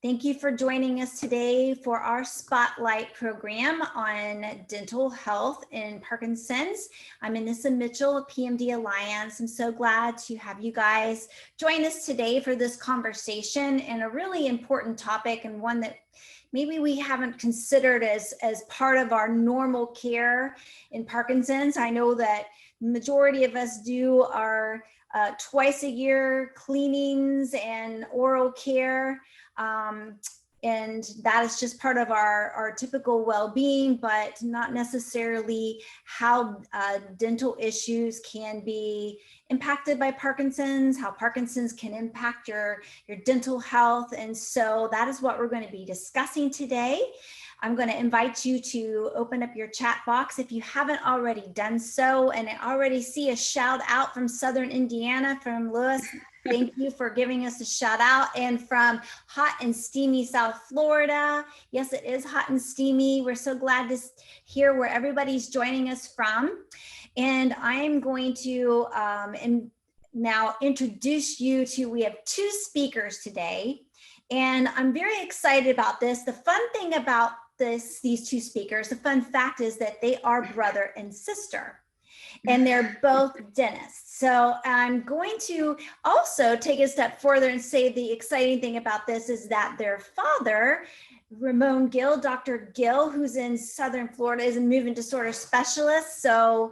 Thank you for joining us today for our Spotlight program on dental health in Parkinson's. I'm Anissa Mitchell of PMD Alliance. I'm so glad to have you guys join us today for this conversation and a really important topic, and one that maybe we haven't considered as part of our normal care in Parkinson's. I know that the majority of us do our twice a year cleanings and oral care. And that is just part of our typical well-being, but not necessarily how dental issues can be impacted by Parkinson's, how Parkinson's can impact your dental health. And so that is what we're going to be discussing today. I'm going to invite you to open up your chat box if you haven't already done so. And I already see a shout out from Southern Indiana, from Lewis. Thank you for giving us a shout out. And from hot and steamy South Florida. Yes, it is hot and steamy. We're so glad to hear where everybody's joining us from. And I'm going to now introduce you to, we have two speakers today. And I'm very excited about this. The fun thing about these two speakers, the fun fact is that they are brother and sister, and they're both dentists. So I'm going to also take a step further and say the exciting thing about this is that their father, Ramon Gil, Dr. Gil, who's in Southern Florida, is a movement disorder specialist. So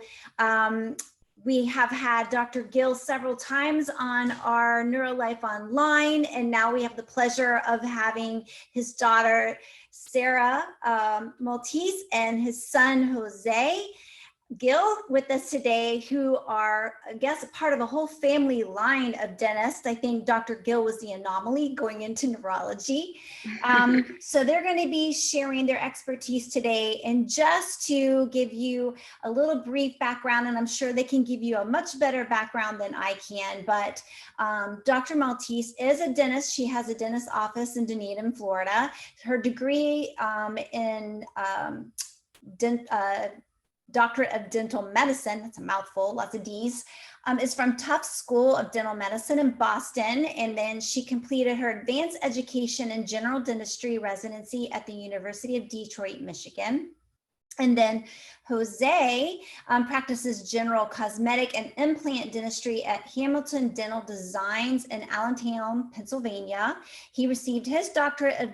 we have had Dr. Gil several times on our NeuroLife Online, and now we have the pleasure of having his daughter, Sara Maltese, and his son, Jose Gil, with us today, who are, I guess, a part of a whole family line of dentists. I think Dr. Gil was the anomaly going into neurology. So they're going to be sharing their expertise today. And just to give you a little brief background, and I'm sure they can give you a much better background than I can, but Dr. Maltese is a dentist. She has a dentist office in Dunedin, Florida. Her degree in Doctorate of Dental Medicine, that's a mouthful, lots of D's, is from Tufts School of Dental Medicine in Boston. And then she completed her advanced education in general dentistry residency at the University of Detroit, Michigan. And then Jose practices general cosmetic and implant dentistry at Hamilton Dental Designs in Allentown, Pennsylvania. He received his doctorate of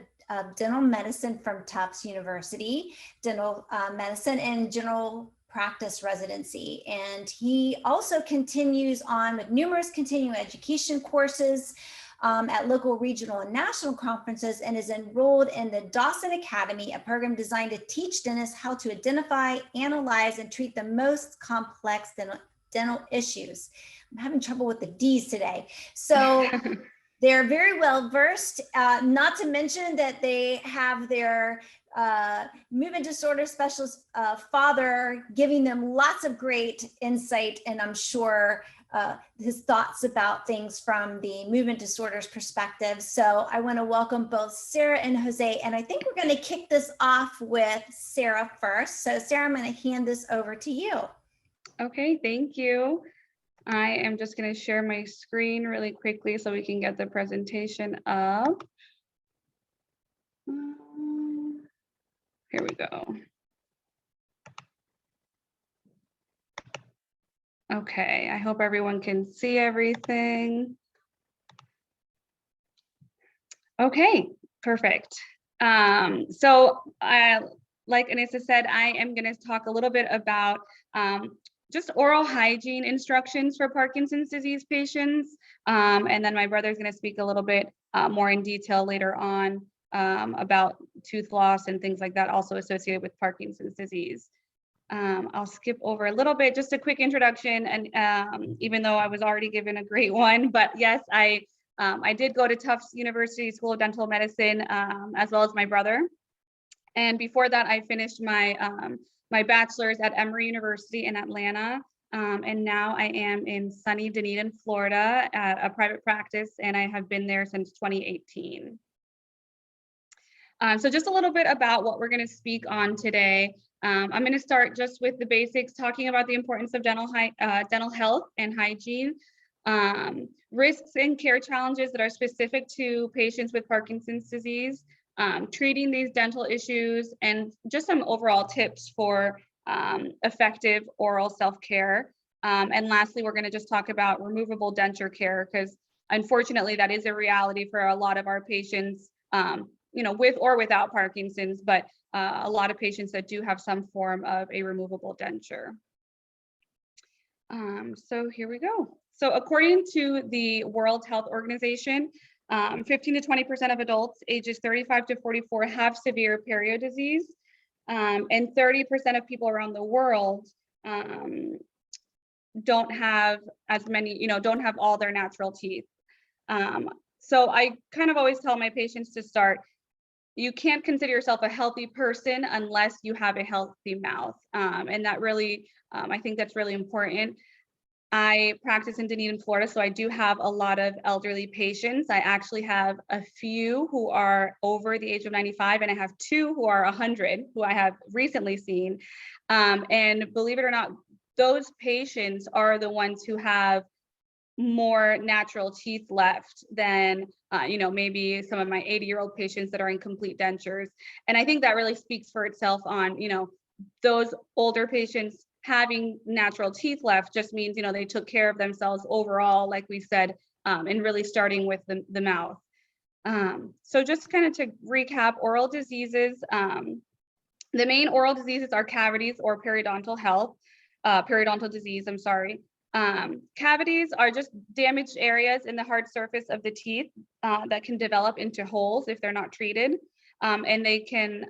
dental medicine from Tufts University, dental medicine and general practice residency. And he also continues on with numerous continuing education courses at local, regional, and national conferences, and is enrolled in the Dawson Academy, a program designed to teach dentists how to identify, analyze, and treat the most complex dental issues. I'm having trouble with the D's today. So they're very well versed, not to mention that they have their movement disorder specialist father giving them lots of great insight, and I'm sure his thoughts about things from the movement disorders perspective. So I want to welcome both Sara and Jose, and I think we're going to kick this off with Sara first. So Sara, I'm going to hand this over to you. Okay, thank you. I am just going to share my screen really quickly so we can get the presentation up. Here we go. Okay, I hope everyone can see everything. Okay, perfect. So like Anissa said, I am going to talk a little bit about just oral hygiene instructions for Parkinson's disease patients. And then my brother's going to speak a little bit more in detail later on about tooth loss and things like that, also associated with Parkinson's disease. I'll skip over a little bit, just a quick introduction. And even though I was already given a great one, but yes, I did go to Tufts University School of Dental Medicine, as well as my brother. And before that, I finished my my bachelor's at Emory University in Atlanta. And now I am in sunny Dunedin, Florida at a private practice, and I have been there since 2018. So just a little bit about what we're going to speak on today. I'm going to start just with the basics, talking about the importance of dental health and hygiene. Risks and care challenges that are specific to patients with Parkinson's disease, treating these dental issues, and just some overall tips for effective oral self-care. And lastly, we're going to just talk about removable denture care, because unfortunately that is a reality for a lot of our patients, with or without Parkinson's, but a lot of patients that do have some form of a removable denture. So here we go. So according to the World Health Organization, 15 to 20% of adults ages 35 to 44 have severe perio disease, and 30% of people around the world don't have as many, don't have all their natural teeth. So I kind of always tell my patients to start, you can't consider yourself a healthy person unless you have a healthy mouth. And that really, I think that's really important. I practice in Dunedin, Florida, so I do have a lot of elderly patients. I actually have a few who are over the age of 95, and I have 2 who are 100 who I have recently seen. And believe it or not, those patients are the ones who have more natural teeth left than, maybe some of my 80-year-old patients that are in complete dentures. And I think that really speaks for itself on, those older patients having natural teeth left just means, they took care of themselves overall, like we said, and really starting with the mouth. So just kind of to recap, oral diseases, the main oral diseases are cavities or periodontal disease, I'm sorry. Cavities are just damaged areas in the hard surface of the teeth that can develop into holes if they're not treated. And they can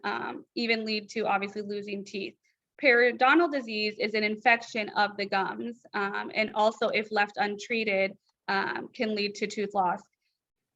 even lead to obviously losing teeth. Periodontal disease is an infection of the gums, and also if left untreated, can lead to tooth loss.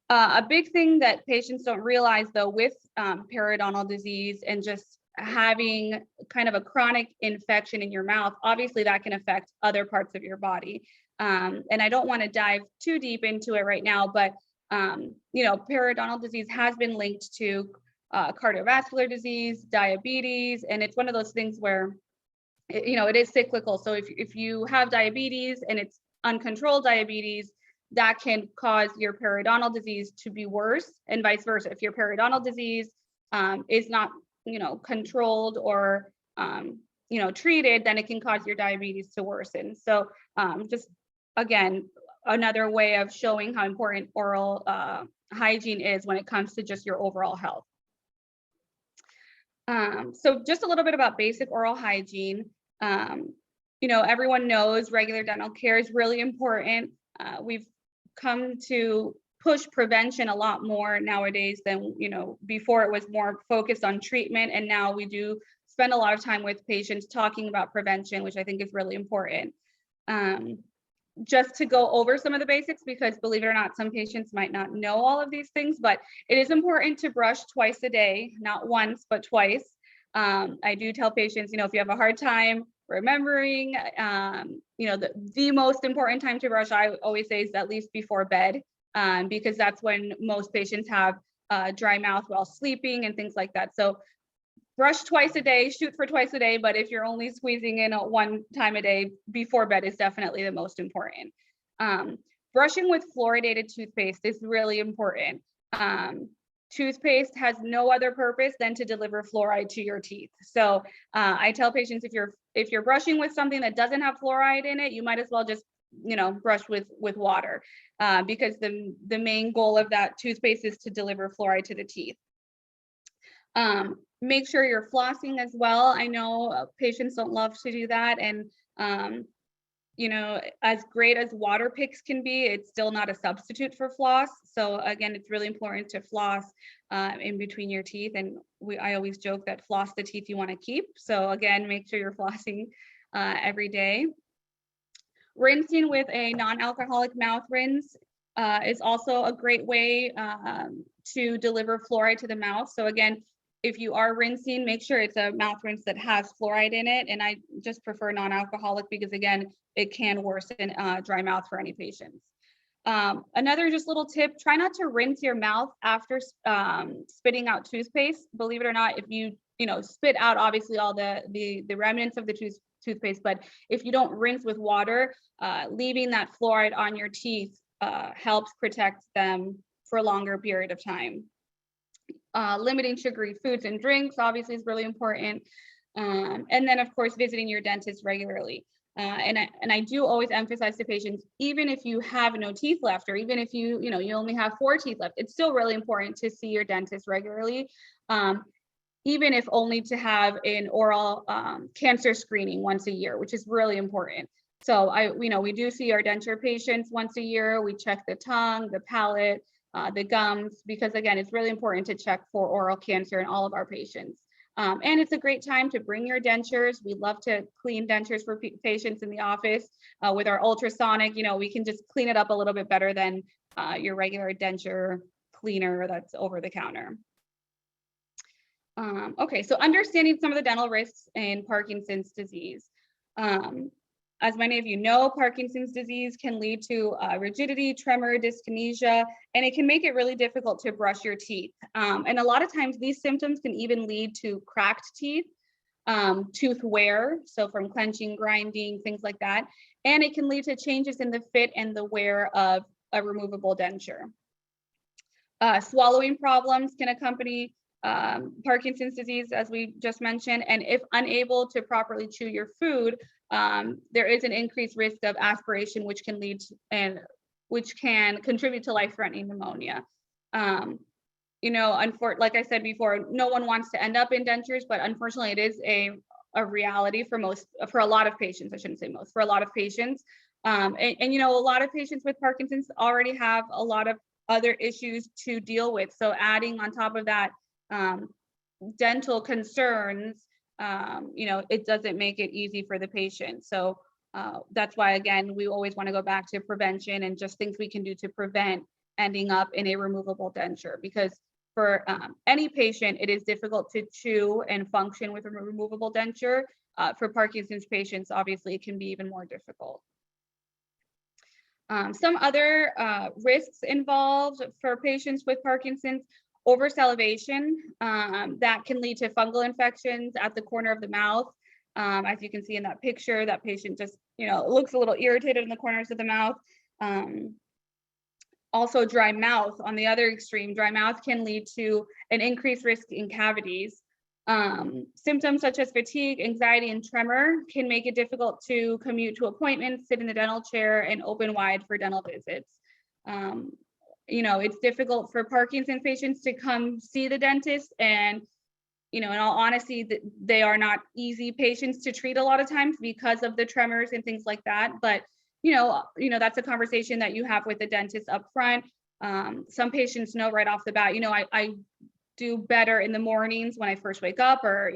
A big thing that patients don't realize though with periodontal disease and just having kind of a chronic infection in your mouth, obviously that can affect other parts of your body. And I don't want to dive too deep into it right now, but periodontal disease has been linked to cardiovascular disease, diabetes, and it's one of those things where, it is cyclical. So if you have diabetes and it's uncontrolled diabetes, that can cause your periodontal disease to be worse, and vice versa. If your periodontal disease is not, controlled or, treated, then it can cause your diabetes to worsen. So just again, another way of showing how important oral hygiene is when it comes to just your overall health. So just a little bit about basic oral hygiene. Everyone knows regular dental care is really important. We've come to push prevention a lot more nowadays than, before it was more focused on treatment. And now we do spend a lot of time with patients talking about prevention, which I think is really important. Just to go over some of the basics, because believe it or not, some patients might not know all of these things, but it is important to brush twice a day, not once, but twice. I do tell patients, if you have a hard time remembering, the most important time to brush, I always say, is at least before bed, because that's when most patients have dry mouth while sleeping and things like that. So brush twice a day, shoot for twice a day, but if you're only squeezing in one time a day, before bed is definitely the most important. Brushing with fluoridated toothpaste is really important. Toothpaste has no other purpose than to deliver fluoride to your teeth. So I tell patients, if you're brushing with something that doesn't have fluoride in it, you might as well just brush with water, because the main goal of that toothpaste is to deliver fluoride to the teeth. Make sure you're flossing as well. I know patients don't love to do that, and as great as water picks can be, it's still not a substitute for floss. So again, it's really important to floss in between your teeth, and I always joke that floss the teeth you want to keep. So again, make sure you're flossing every day. Rinsing with a non-alcoholic mouth rinse is also a great way to deliver fluoride to the mouth. So again, if you are rinsing, make sure it's a mouth rinse that has fluoride in it. And I just prefer non-alcoholic because again, it can worsen dry mouth for any patients. Another just little tip, try not to rinse your mouth after spitting out toothpaste. Believe it or not, if you spit out obviously all the remnants of the toothpaste, but if you don't rinse with water, leaving that fluoride on your teeth helps protect them for a longer period of time. Limiting sugary foods and drinks obviously is really important. And then of course, visiting your dentist regularly. And I do always emphasize to patients, even if you have no teeth left, or even if you only have 4 teeth left, it's still really important to see your dentist regularly. Even if only to have an oral cancer screening once a year, which is really important. So we do see our denture patients once a year. We check the tongue, the palate, the gums, because again, it's really important to check for oral cancer in all of our patients. And it's a great time to bring your dentures. We love to clean dentures for patients in the office with our ultrasonic. We can just clean it up a little bit better than your regular denture cleaner that's over the counter. Okay, so understanding some of the dental risks in Parkinson's disease. As many of you know, Parkinson's disease can lead to rigidity, tremor, dyskinesia, and it can make it really difficult to brush your teeth. And a lot of times these symptoms can even lead to cracked teeth, tooth wear, so from clenching, grinding, things like that. And it can lead to changes in the fit and the wear of a removable denture. Swallowing problems can accompany Parkinson's disease, as we just mentioned, and if unable to properly chew your food, there is an increased risk of aspiration, which can lead to, which can contribute to life-threatening pneumonia. Like I said before, no one wants to end up in dentures, but unfortunately, it is a reality for a lot of patients. I shouldn't say most, for a lot of patients. A lot of patients with Parkinson's already have a lot of other issues to deal with. So adding on top of that, dental concerns, it doesn't make it easy for the patient. So that's why, again, we always want to go back to prevention and just things we can do to prevent ending up in a removable denture, because for any patient, it is difficult to chew and function with a removable denture. For Parkinson's patients, obviously, it can be even more difficult. Some other risks involved for patients with Parkinson's: over salivation, that can lead to fungal infections at the corner of the mouth. As you can see in that picture, that patient just, looks a little irritated in the corners of the mouth. Also dry mouth, on the other extreme, dry mouth can lead to an increased risk in cavities. Symptoms such as fatigue, anxiety, and tremor can make it difficult to commute to appointments, sit in the dental chair, and open wide for dental visits. It's difficult for Parkinson's patients to come see the dentist, and in all honesty, they are not easy patients to treat a lot of times because of the tremors and things like that. But that's a conversation that you have with the dentist up front. Some patients know right off the bat, I do better in the mornings when I first wake up, or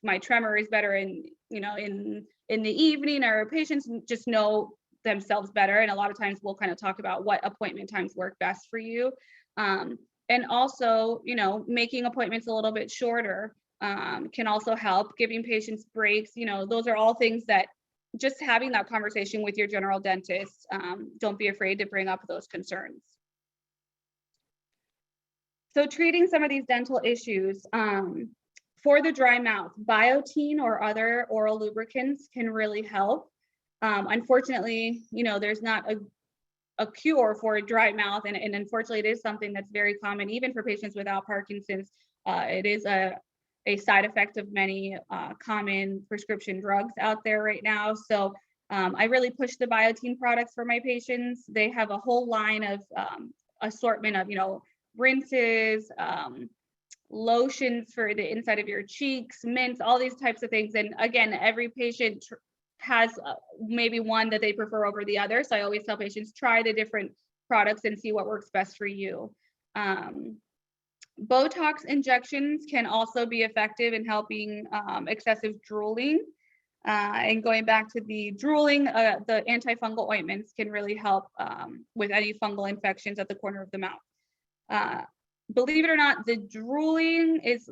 my tremor is better in the evening, or patients just know themselves better. And a lot of times we'll kind of talk about what appointment times work best for you. And also, making appointments a little bit shorter can also help. Giving patients breaks, those are all things that just having that conversation with your general dentist, don't be afraid to bring up those concerns. So treating some of these dental issues, for the dry mouth, Biotene or other oral lubricants can really help. Unfortunately, there's not a cure for a dry mouth, and unfortunately it is something that's very common even for patients without Parkinson's. It is a side effect of many common prescription drugs out there right now. So I really push the Biotene products for my patients. They have a whole line of assortment of rinses, lotions for the inside of your cheeks, mints, all these types of things. And again, every patient has maybe one that they prefer over the other. So I always tell patients, try the different products and see what works best for you. Botox injections can also be effective in helping excessive drooling. And going back to the drooling, the antifungal ointments can really help with any fungal infections at the corner of the mouth. Believe it or not, the drooling is,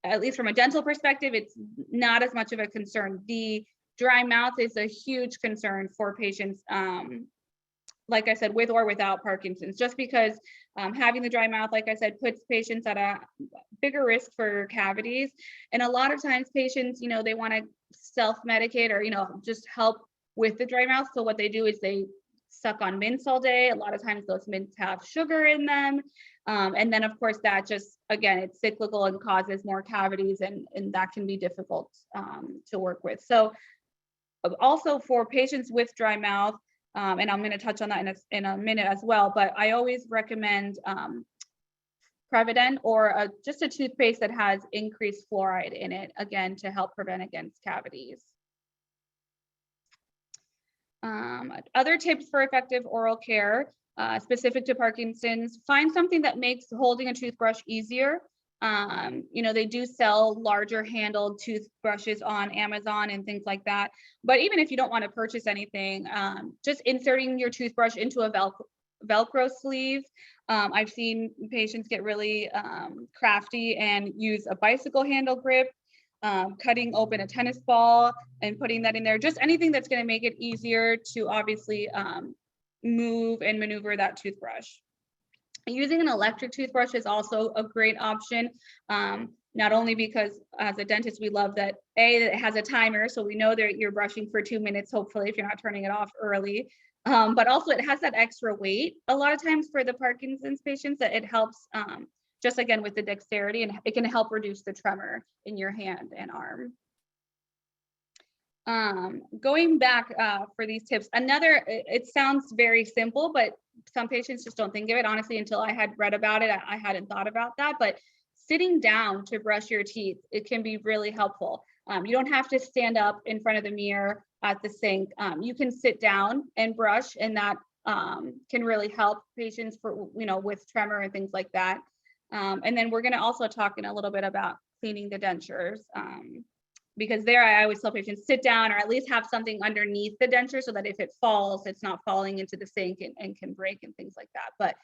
at least from a dental perspective, it's not as much of a concern. The dry mouth is a huge concern for patients, like I said, with or without Parkinson's, just because having the dry mouth, like I said, puts patients at a bigger risk for cavities. And a lot of times patients, you know, they want to self-medicate or, you know, just help with the dry mouth. So what they do is they suck on mints all day. A lot of times those mints have sugar in them. And then of course that just, again, it's cyclical and causes more cavities, and that can be difficult to work with. So also for patients with dry mouth, and I'm going to touch on that in a minute as well, but I always recommend Preventative or just a toothpaste that has increased fluoride in it, again, to help prevent against cavities. Other tips for effective oral care, specific to Parkinson's: find something that makes holding a toothbrush easier. You know, they do sell larger handled toothbrushes on Amazon and things like that. But even if you don't want to purchase anything, just inserting your toothbrush into a Velcro sleeve. I've seen patients get really crafty and use a bicycle handle grip, cutting open a tennis ball and putting that in there. Just anything that's going to make it easier to obviously move and maneuver that toothbrush. Using an electric toothbrush is also a great option, not only because as a dentist, we love that it has a timer, so we know that you're brushing for 2 minutes, hopefully, if you're not turning it off early, but also it has that extra weight. A lot of times for the Parkinson's patients, that it helps just again with the dexterity, and it can help reduce the tremor in your hand and arm. Going back for these tips, it sounds very simple, but some patients just don't think of it. Honestly, until I had read about it, I hadn't thought about that. But sitting down to brush your teeth, it can be really helpful. You don't have to stand up in front of the mirror at the sink. You can sit down and brush, and that can really help patients for, you know, with tremor and things like that. And then we're going to also talk in a little bit about cleaning the dentures. Because there, I always tell patients, sit down or at least have something underneath the denture so that if it falls, it's not falling into the sink and can break and things like that. But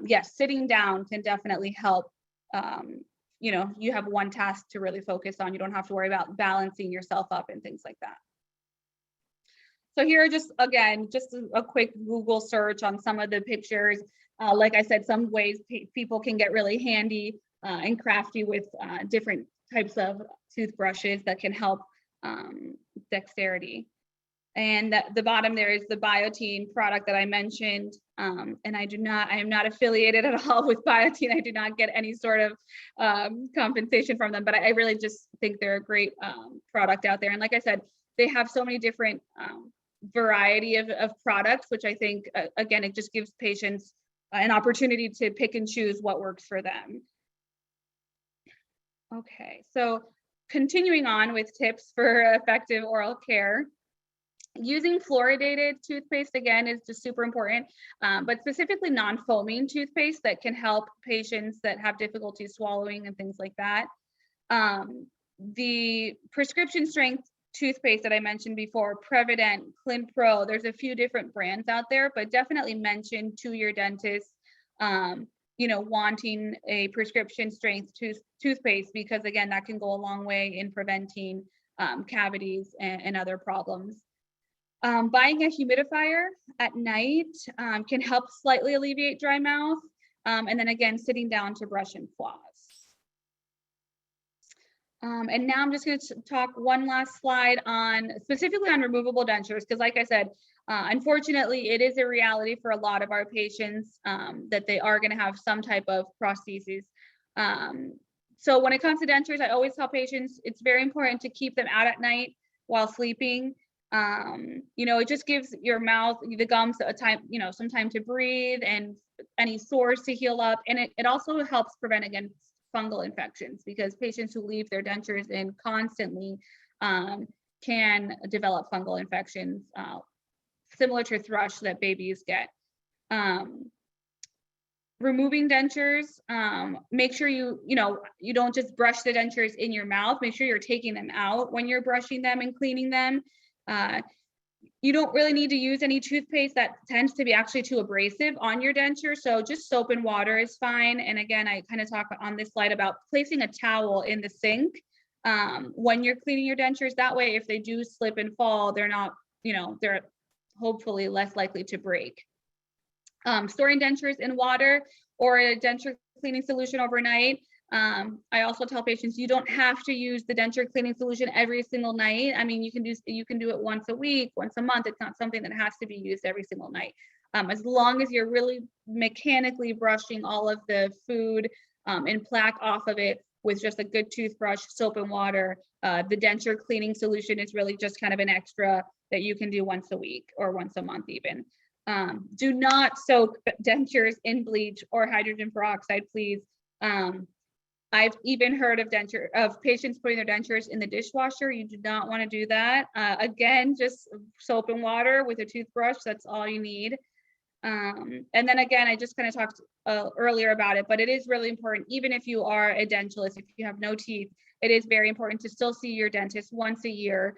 yes, sitting down can definitely help. You know, you have one task to really focus on. You don't have to worry about balancing yourself up and things like that. So here are just, again, just a quick Google search on some of the pictures. Like I said, some ways people can get really handy and crafty with different types of toothbrushes that can help dexterity. And the bottom there is the Biotene product that I mentioned. And I am not affiliated at all with Biotene. I do not get any sort of compensation from them, but I really just think they're a great product out there. And like I said, they have so many different variety of products, which I think, again, it just gives patients an opportunity to pick and choose what works for them. Okay, so continuing on with tips for effective oral care. Using fluoridated toothpaste, again, is just super important, but specifically non-foaming toothpaste that can help patients that have difficulty swallowing and things like that. The prescription strength toothpaste that I mentioned before, Preventative, Clinpro, there's a few different brands out there, but definitely mention to your dentist, you know, wanting a prescription strength toothpaste, because again, that can go a long way in preventing cavities and other problems. Buying a humidifier at night can help slightly alleviate dry mouth. And then again, sitting down to brush and floss. And now I'm just going to talk one last slide on specifically on removable dentures, because like I said, unfortunately, it is a reality for a lot of our patients that they are going to have some type of prostheses. So when it comes to dentures, I always tell patients it's very important to keep them out at night while sleeping. You know, it just gives your mouth, the gums, a time, you know, some time to breathe and any sores to heal up. And it also helps prevent against fungal infections, because patients who leave their dentures in constantly can develop fungal infections similar to thrush that babies get. Removing dentures, make sure you don't just brush the dentures in your mouth. Make sure you're taking them out when you're brushing them and cleaning them. You don't really need to use any toothpaste that tends to be actually too abrasive on your denture. So just soap and water is fine. And again, I kind of talk on this slide about placing a towel in the sink when you're cleaning your dentures. That way, if they do slip and fall, they're not, they're hopefully less likely to break. Storing dentures in water or a denture cleaning solution overnight I also tell patients you don't have to use the denture cleaning solution every single night. I mean, you can do it once a week, once a month. It's not something that has to be used every single night. As long as you're really mechanically brushing all of the food and plaque off of it with just a good toothbrush, soap and water, the denture cleaning solution is really just kind of an extra that you can do once a week or once a month even. Do not soak dentures in bleach or hydrogen peroxide, please. I've even heard of patients putting their dentures in the dishwasher. You do not want to do that. Again, just soap and water with a toothbrush. That's all you need. And then again, I just kind of talked earlier about it, but it is really important, even if you are a dentalist, if you have no teeth, it is very important to still see your dentist once a year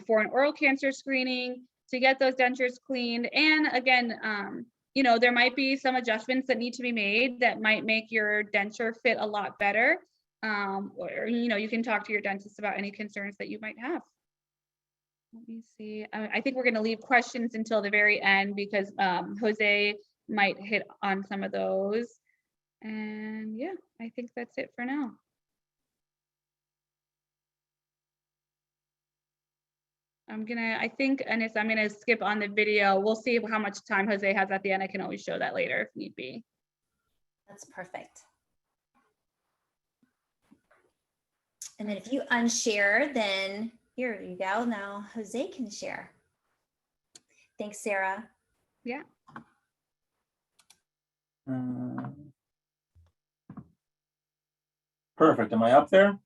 for an oral cancer screening, to get those dentures cleaned. And again, you know, there might be some adjustments that need to be made that might make your denture fit a lot better. Or, you know, you can talk to your dentist about any concerns that you might have. Let me see. I think we're going to leave questions until the very end because Jose might hit on some of those. And yeah, I think that's it for now. I think, Anis, I'm gonna skip on the video. We'll see how much time Jose has at the end. I can always show that later if need be. That's perfect. And then if you unshare, then here you go. Now Jose can share. Thanks, Sarah. Yeah. Perfect. Am I up there?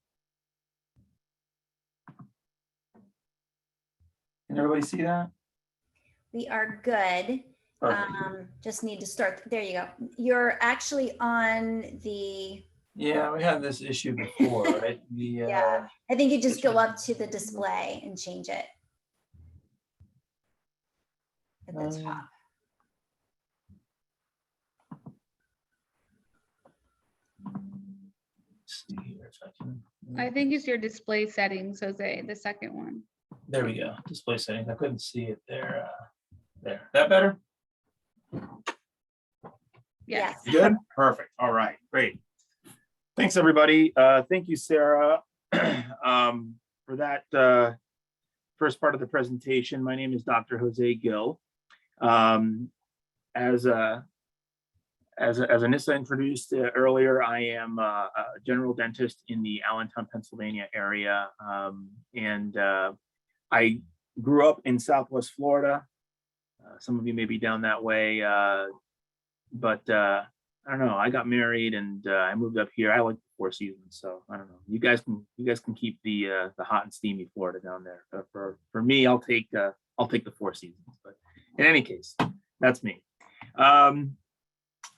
Can everybody see that? We are good. Just need to start. There you go. You're actually on the. Yeah, we had this issue before, right? Yeah, I think you just go up to the display and change it at the top. See here if I can. I think it's your display settings, Jose, the second one. There we go. Display settings. I couldn't see it there. There. That better? Yes. Good. Perfect. All right. Great. Thanks, everybody. Thank you, Sarah, for that first part of the presentation. My name is Dr. Jose Gil. As Anissa introduced earlier, I am a general dentist in the Allentown, Pennsylvania area, and I grew up in Southwest Florida. Some of you may be down that way, but I don't know. I got married and I moved up here. I like the Four Seasons, so I don't know. You guys can keep the hot and steamy Florida down there. For me, I'll take the Four Seasons. But in any case, that's me. I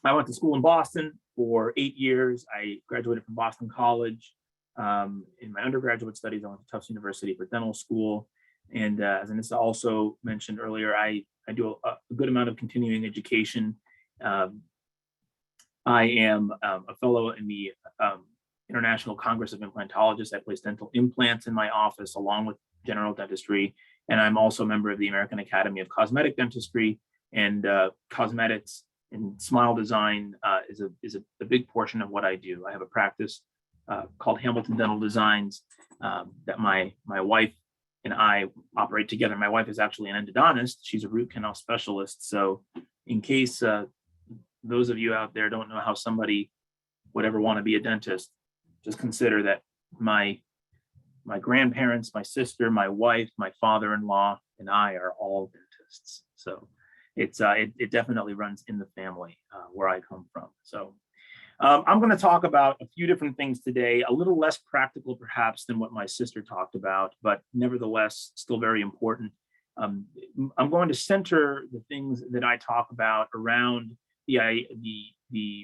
went to school in Boston for 8 years. I graduated from Boston College. In my undergraduate studies, I went to Tufts University for dental school. And as Anissa also mentioned earlier, I do a good amount of continuing education. I am a fellow in the International Congress of Implantologists. I place dental implants in my office along with general dentistry. And I'm also a member of the American Academy of Cosmetic Dentistry, and cosmetics and smile design is a big portion of what I do. I have a practice called Hamilton Dental Designs that my wife and I operate together. My wife is actually an endodontist. She's a root canal specialist. So in case those of you out there don't know how somebody would ever want to be a dentist, just consider that my grandparents, my sister, my wife, my father-in-law, and I are all dentists. So it definitely runs in the family where I come from. So I'm going to talk about a few different things today, a little less practical perhaps than what my sister talked about, but nevertheless still very important. I'm going to center the things that I talk about around the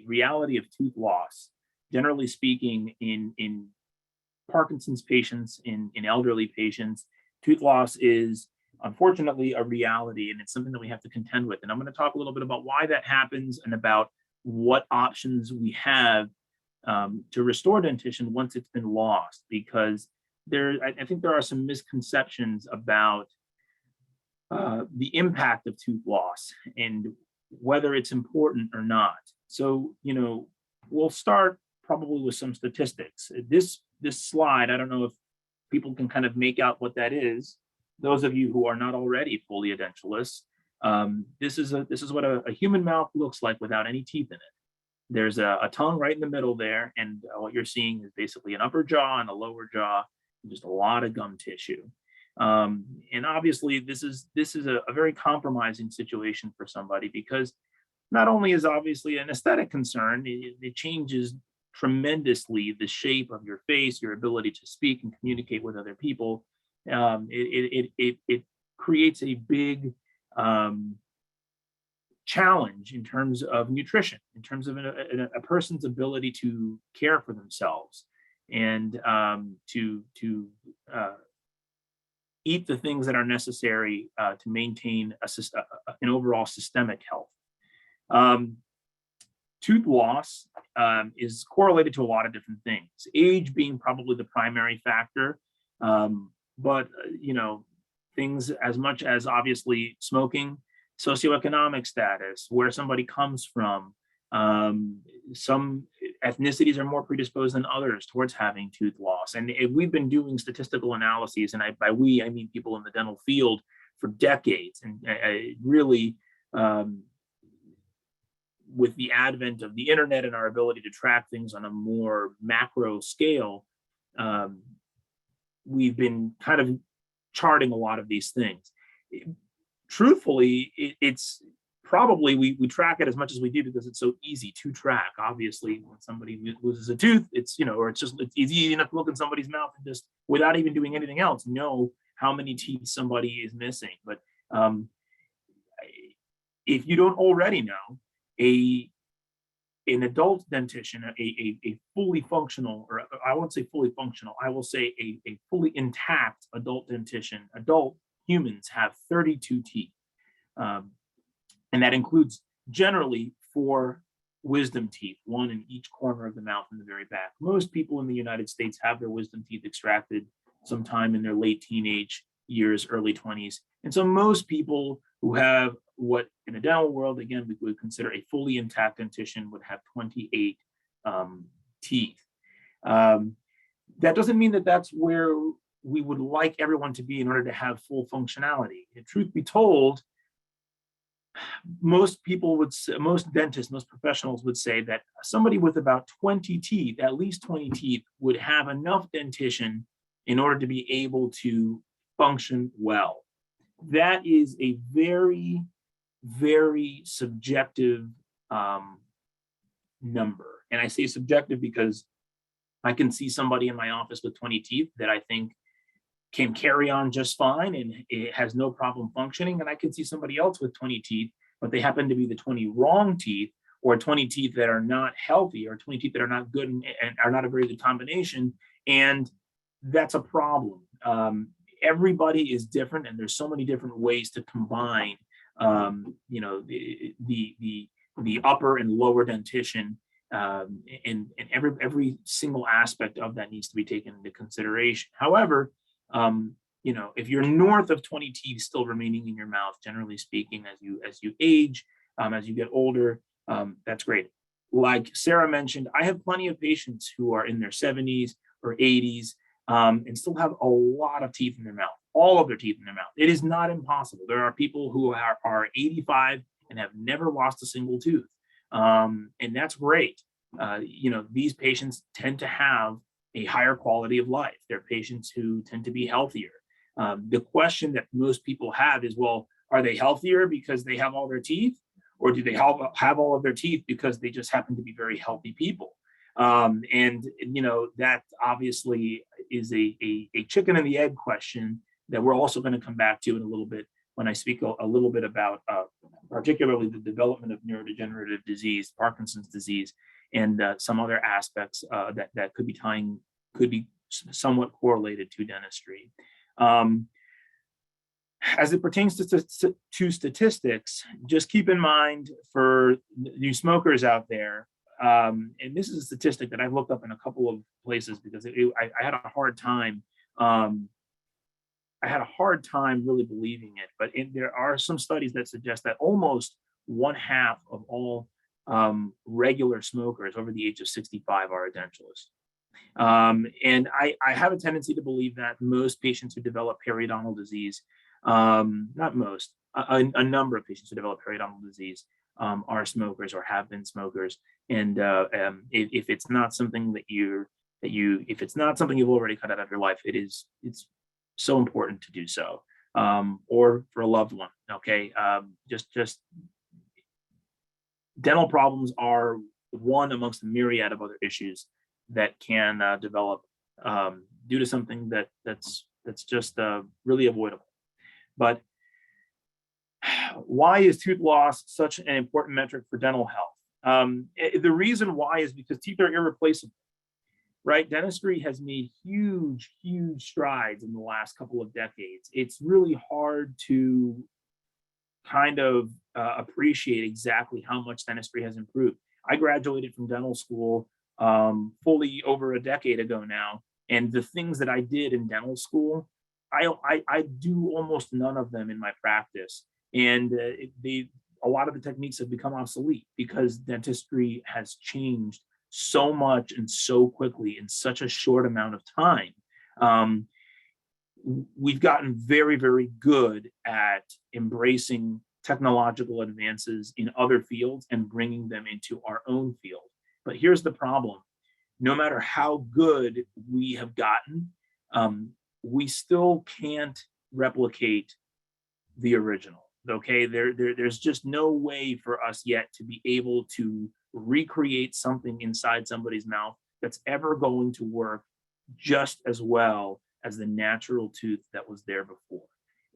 reality of tooth loss. Generally speaking, in Parkinson's patients, in elderly patients, tooth loss is unfortunately a reality, and it's something that we have to contend with. And I'm going to talk a little bit about why that happens and about what options we have to restore dentition once it's been lost, because I think there are some misconceptions about the impact of tooth loss and whether it's important or not. So, we'll start probably with some statistics. This slide, I don't know if people can kind of make out what that is. Those of you who are not already fully edentulous, this is what a human mouth looks like without any teeth in it. There's a tongue right in the middle there, and what you're seeing is basically an upper jaw and a lower jaw, and just a lot of gum tissue. And obviously, this is a very compromising situation for somebody, because not only is obviously an aesthetic concern, it changes tremendously the shape of your face, your ability to speak and communicate with other people. It creates a big challenge in terms of nutrition, in terms of a person's ability to care for themselves and to eat the things that are necessary to maintain an overall systemic health. Tooth loss is correlated to a lot of different things, age being probably the primary factor, but things as much as obviously smoking, socioeconomic status, where somebody comes from. Some ethnicities are more predisposed than others towards having tooth loss. And we've been doing statistical analyses, and by we, I mean people in the dental field, for decades. And really, with the advent of the internet and our ability to track things on a more macro scale, we've been kind of charting a lot of these things. Truthfully, it's probably, we track it as much as we do because it's so easy to track. Obviously, when somebody loses a tooth, it's it's easy enough to look in somebody's mouth and just, without even doing anything else, know how many teeth somebody is missing. But if you don't already know, an adult dentition, a fully functional, or I won't say fully functional, I will say a fully intact adult dentition, adult humans have 32 teeth. And that includes generally 4 wisdom teeth, 1 in each corner of the mouth in the very back. Most people in the United States have their wisdom teeth extracted sometime in their late teenage years, early 20s. And so most people who have what in the dental world, again, we would consider a fully intact dentition would have 28 teeth. That doesn't mean that that's where we would like everyone to be in order to have full functionality. And truth be told, most people would say, most dentists, most professionals would say that somebody with about 20 teeth, at least 20 teeth, would have enough dentition in order to be able to function well. That is a very, very subjective number. And I say subjective because I can see somebody in my office with 20 teeth that I think can carry on just fine and it has no problem functioning. And I can see somebody else with 20 teeth, but they happen to be the 20 wrong teeth, or 20 teeth that are not healthy, or 20 teeth that are not good and are not a very good combination. And that's a problem. Everybody is different, and there's so many different ways to combine the upper and lower dentition, and every single aspect of that needs to be taken into consideration. However, if you're north of 20 teeth still remaining in your mouth, generally speaking, as you age, as you get older, that's great. Like Sarah mentioned, I have plenty of patients who are in their 70s or 80s and still have a lot of teeth in their mouth, all of their teeth in their mouth. It is not impossible. There are people who are 85 and have never lost a single tooth, and that's great. These patients tend to have a higher quality of life. They're patients who tend to be healthier. The question that most people have is, well, are they healthier because they have all their teeth, or do they have all of their teeth because they just happen to be very healthy people? That obviously is a chicken and the egg question that we're also going to come back to in a little bit when I speak a little bit about particularly the development of neurodegenerative disease, Parkinson's disease, and some other aspects that could be somewhat correlated to dentistry. As it pertains to statistics, just keep in mind for new smokers out there, and this is a statistic that I've looked up in a couple of places because I had a hard time. I had a hard time really believing it, but there are some studies that suggest that almost 1/2 of all regular smokers over the age of 65 are a dentalist. And I have a tendency to believe that most patients who develop periodontal disease, not most, a number of patients who develop periodontal disease are smokers or have been smokers. And if it's not something if it's not something you've already cut out of your life, it's so important to do so, or for a loved one. Okay, just dental problems are one amongst a myriad of other issues that can develop due to something that's just really avoidable. But why is tooth loss such an important metric for dental health? The reason why is because teeth are irreplaceable, right? Dentistry has made huge strides in the last couple of decades. It's really hard to kind of appreciate exactly how much dentistry has improved. I graduated from dental school fully over a decade ago now, and the things that I did in dental school, I do almost none of them in my practice, and a lot of the techniques have become obsolete because dentistry has changed so much and so quickly in such a short amount of time. We've gotten very good at embracing technological advances in other fields and bringing them into our own field. But here's the problem. No matter how good we have gotten, we still can't replicate the original. Okay, there's just no way for us yet to be able to recreate something inside somebody's mouth that's ever going to work just as well as the natural tooth that was there before.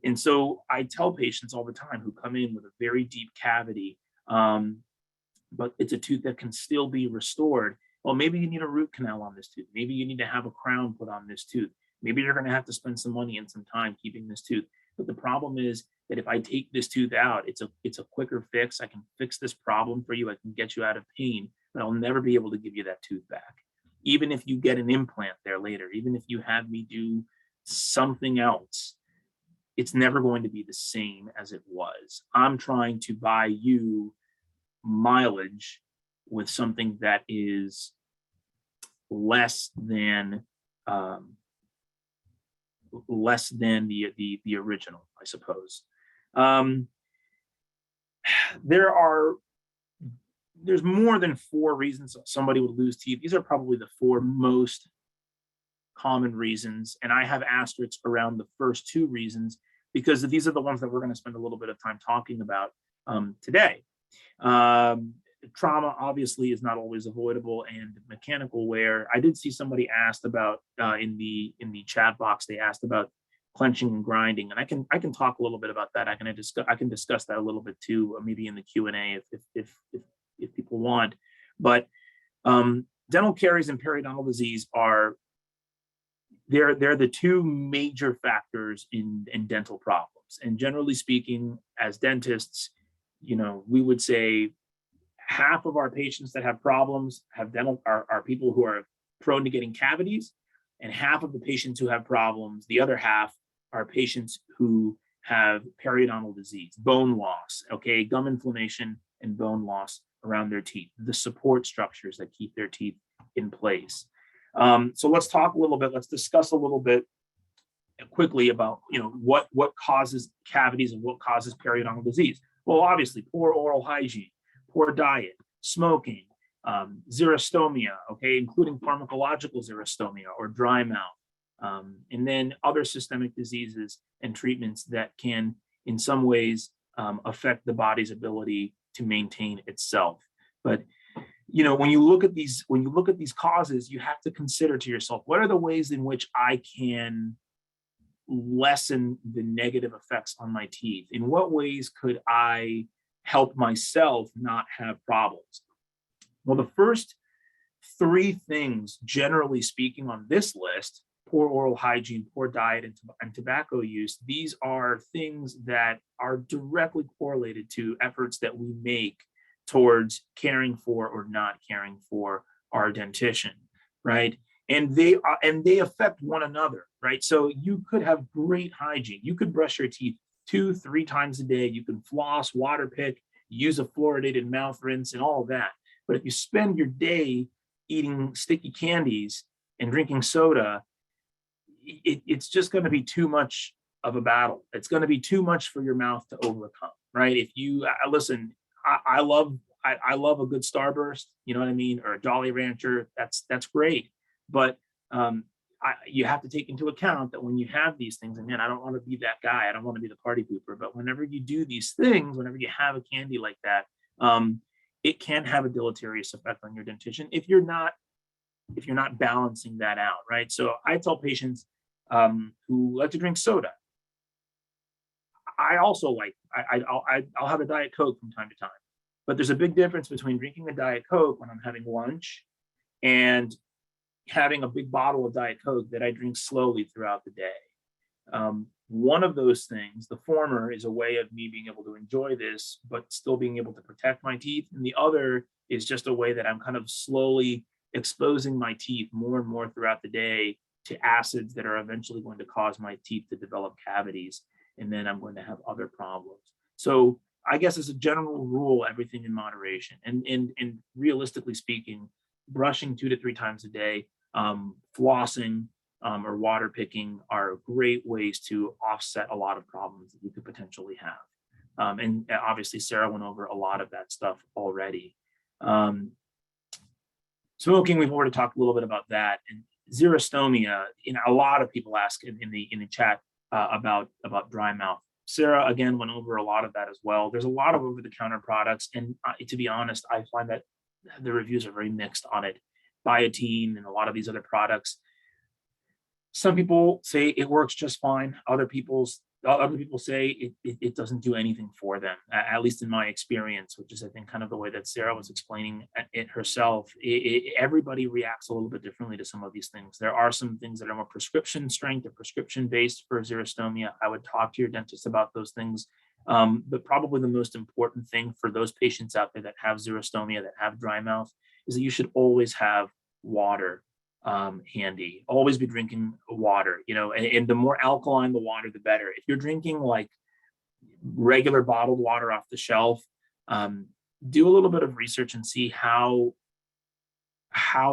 And so I tell patients all the time who come in with a very deep cavity, but it's a tooth that can still be restored. Well, maybe you need a root canal on this tooth. Maybe you need to have a crown put on this tooth. Maybe you're going to have to spend some money and some time keeping this tooth. But the problem is that if I take this tooth out, it's a quicker fix. I can fix this problem for you. I can get you out of pain, but I'll never be able to give you that tooth back. Even if you get an implant there later, even if you have me do something else, it's never going to be the same as it was. I'm trying to buy you mileage with something that is less than the original, I suppose. There's more than 4 reasons somebody would lose teeth. These are probably the 4 most common reasons, and I have asterisks around the first 2 reasons because these are the ones that we're going to spend a little bit of time talking about today. Trauma obviously is not always avoidable, and mechanical wear. I did see somebody asked about in the chat box. They asked about clenching and grinding, and I can talk a little bit about that. I can discuss that a little bit too, maybe in the Q&A if people want. But dental caries and periodontal disease they're the 2 major factors in dental problems. And generally speaking, as dentists, we would say half of our patients that have problems are people who are prone to getting cavities, and half of the patients who have problems, the other half, are patients who have periodontal disease, bone loss, okay, gum inflammation and bone loss around their teeth, the support structures that keep their teeth in place. So let's discuss a little bit quickly about what causes cavities and what causes periodontal disease. Well, obviously, poor oral hygiene, poor diet, smoking, xerostomia, okay, including pharmacological xerostomia or dry mouth, and then other systemic diseases and treatments that can, in some ways, affect the body's ability to maintain itself. But when you look at these causes, you have to consider to yourself, what are the ways in which I can lessen the negative effects on my teeth? In what ways could I help myself not have problems? Well, the first 3 things, generally speaking, on this list, poor oral hygiene, poor diet, and tobacco use, these are things that are directly correlated to efforts that we make towards caring for or not caring for our dentition, right? And they affect one another, right? So you could have great hygiene. You could brush your teeth 2-3 times a day. You can floss, water pick. use a fluoridated mouth rinse and all of that. But if you spend your day eating sticky candies and drinking soda, it's just going to be too much of a battle. It's going to be too much for your mouth to overcome, right? If you listen, I love a good Starburst, you know what I mean, or a Jolly Rancher. That's great, but you have to take into account that when you have these things, and man, I don't want to be that guy. I don't want to be the party pooper, but whenever you do these things, whenever you have a candy like that, it can have a deleterious effect on your dentition if you're not balancing that out, right? So I tell patients who like to drink soda. I also like I'll have a Diet Coke from time to time, but there's a big difference between drinking a Diet Coke when I'm having lunch and having a big bottle of Diet Coke that I drink slowly throughout the day. One of those things, the former, is a way of me being able to enjoy this, but still being able to protect my teeth. And the other is just a way that I'm kind of slowly exposing my teeth more and more throughout the day to acids that are eventually going to cause my teeth to develop cavities. And then I'm going to have other problems. So I guess as a general rule, everything in moderation. And realistically speaking, brushing 2 to 3 times a day, flossing or water picking are great ways to offset a lot of problems that you could potentially have. And obviously, Sarah went over a lot of that stuff already. Smoking, we've already talked a little bit about that. And xerostomia, a lot of people ask in the chat about dry mouth. Sarah, again, went over a lot of that as well. There's a lot of over-the-counter products. And to be honest, I find that the reviews are very mixed on it. Biotine and a lot of these other products. Some people say it works just fine. Other people say it doesn't do anything for them, at least in my experience, which is, I think, kind of the way that Sarah was explaining it herself. Everybody reacts a little bit differently to some of these things. There are some things that are more prescription strength or prescription based for xerostomia. I would talk to your dentist about those things. But probably the most important thing for those patients out there that have xerostomia, that have dry mouth, is that you should always have water handy. Always be drinking water, and the more alkaline the water, the better. If you're drinking like regular bottled water off the shelf, do a little bit of research and see how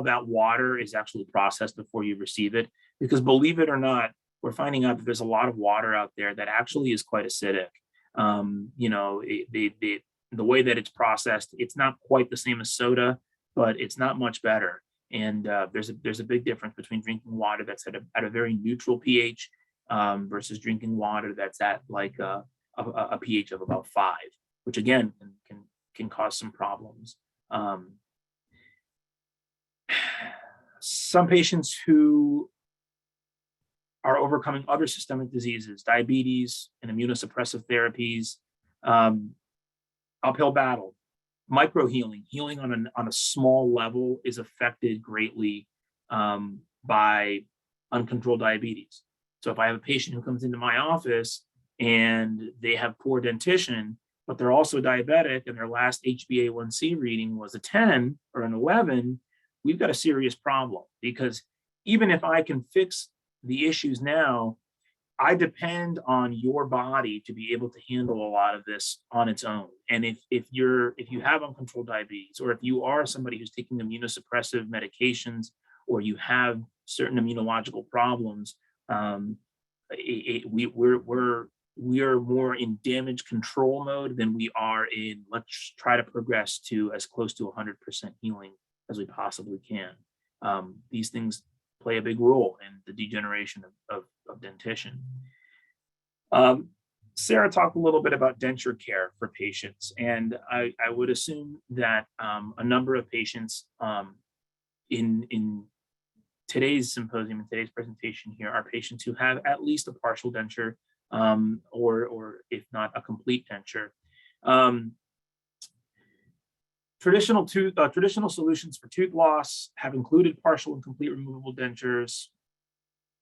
that water is actually processed before you receive it. Because believe it or not, we're finding out that there's a lot of water out there that actually is quite acidic. The way that it's processed, it's not quite the same as soda, but it's not much better. And there's a big difference between drinking water that's at a very neutral pH versus drinking water that's at like a pH of about 5, which again can cause some problems. Some patients who are overcoming other systemic diseases, diabetes and immunosuppressive therapies, uphill battle. Microhealing, healing on a small level, is affected greatly by uncontrolled diabetes. So if I have a patient who comes into my office and they have poor dentition, but they're also diabetic and their last HbA1c reading was a 10 or an 11, we've got a serious problem. Because even if I can fix the issues now, I depend on your body to be able to handle a lot of this on its own. And if you have uncontrolled diabetes, or if you are somebody who's taking immunosuppressive medications, or you have certain immunological problems, we are more in damage control mode than we are in let's try to progress to as close to 100% healing as we possibly can. These things play a big role in the degeneration of dentition. Sarah talked a little bit about denture care for patients, and I would assume that a number of patients in today's symposium, in today's presentation here, are patients who have at least a partial denture, or if not a complete denture. Traditional solutions for tooth loss have included partial and complete removable dentures.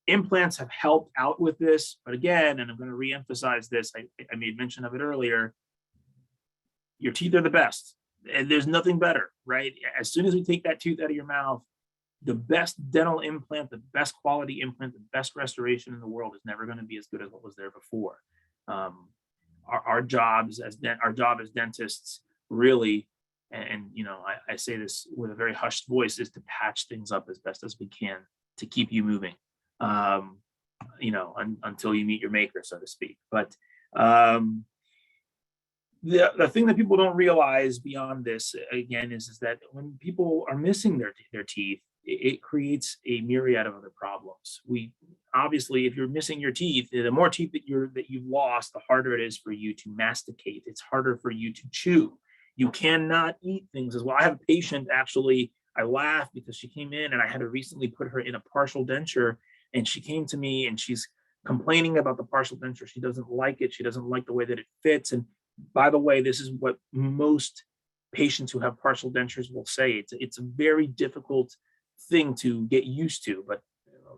Implants have helped out with this, but again, and I'm going to reemphasize this, I made mention of it earlier, your teeth are the best, and there's nothing better, right? As soon as we take that tooth out of your mouth, the best dental implant, the best quality implant, the best restoration in the world is never going to be as good as what was there before. Our job as dentists really, and you know, I say this with a very hushed voice, is to patch things up as best as we can to keep you moving, you know, until you meet your maker, so to speak. But the thing that people don't realize beyond this, again, is that when people are missing their teeth, it creates a myriad of other problems. We obviously, if you're missing your teeth, the more teeth that you've lost, the harder it is for you to masticate. It's harder for you to chew. You cannot eat things as well. I have a patient, actually, I laugh because she came in and I had to recently put her in a partial denture, and she came to me and she's complaining about the partial denture. She doesn't like it. She doesn't like the way that it fits. And by the way, this is what most patients who have partial dentures will say. It's a very difficult thing to get used to, but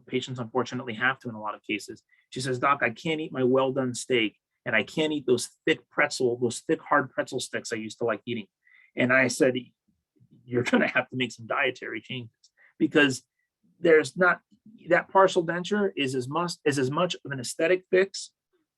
patients unfortunately have to in a lot of cases. She says, "Doc, I can't eat my well done steak, and I can't eat those thick hard pretzel sticks I used to like eating." And I said, "You're going to have to make some dietary changes, because there's not, that partial denture is as much of an aesthetic fix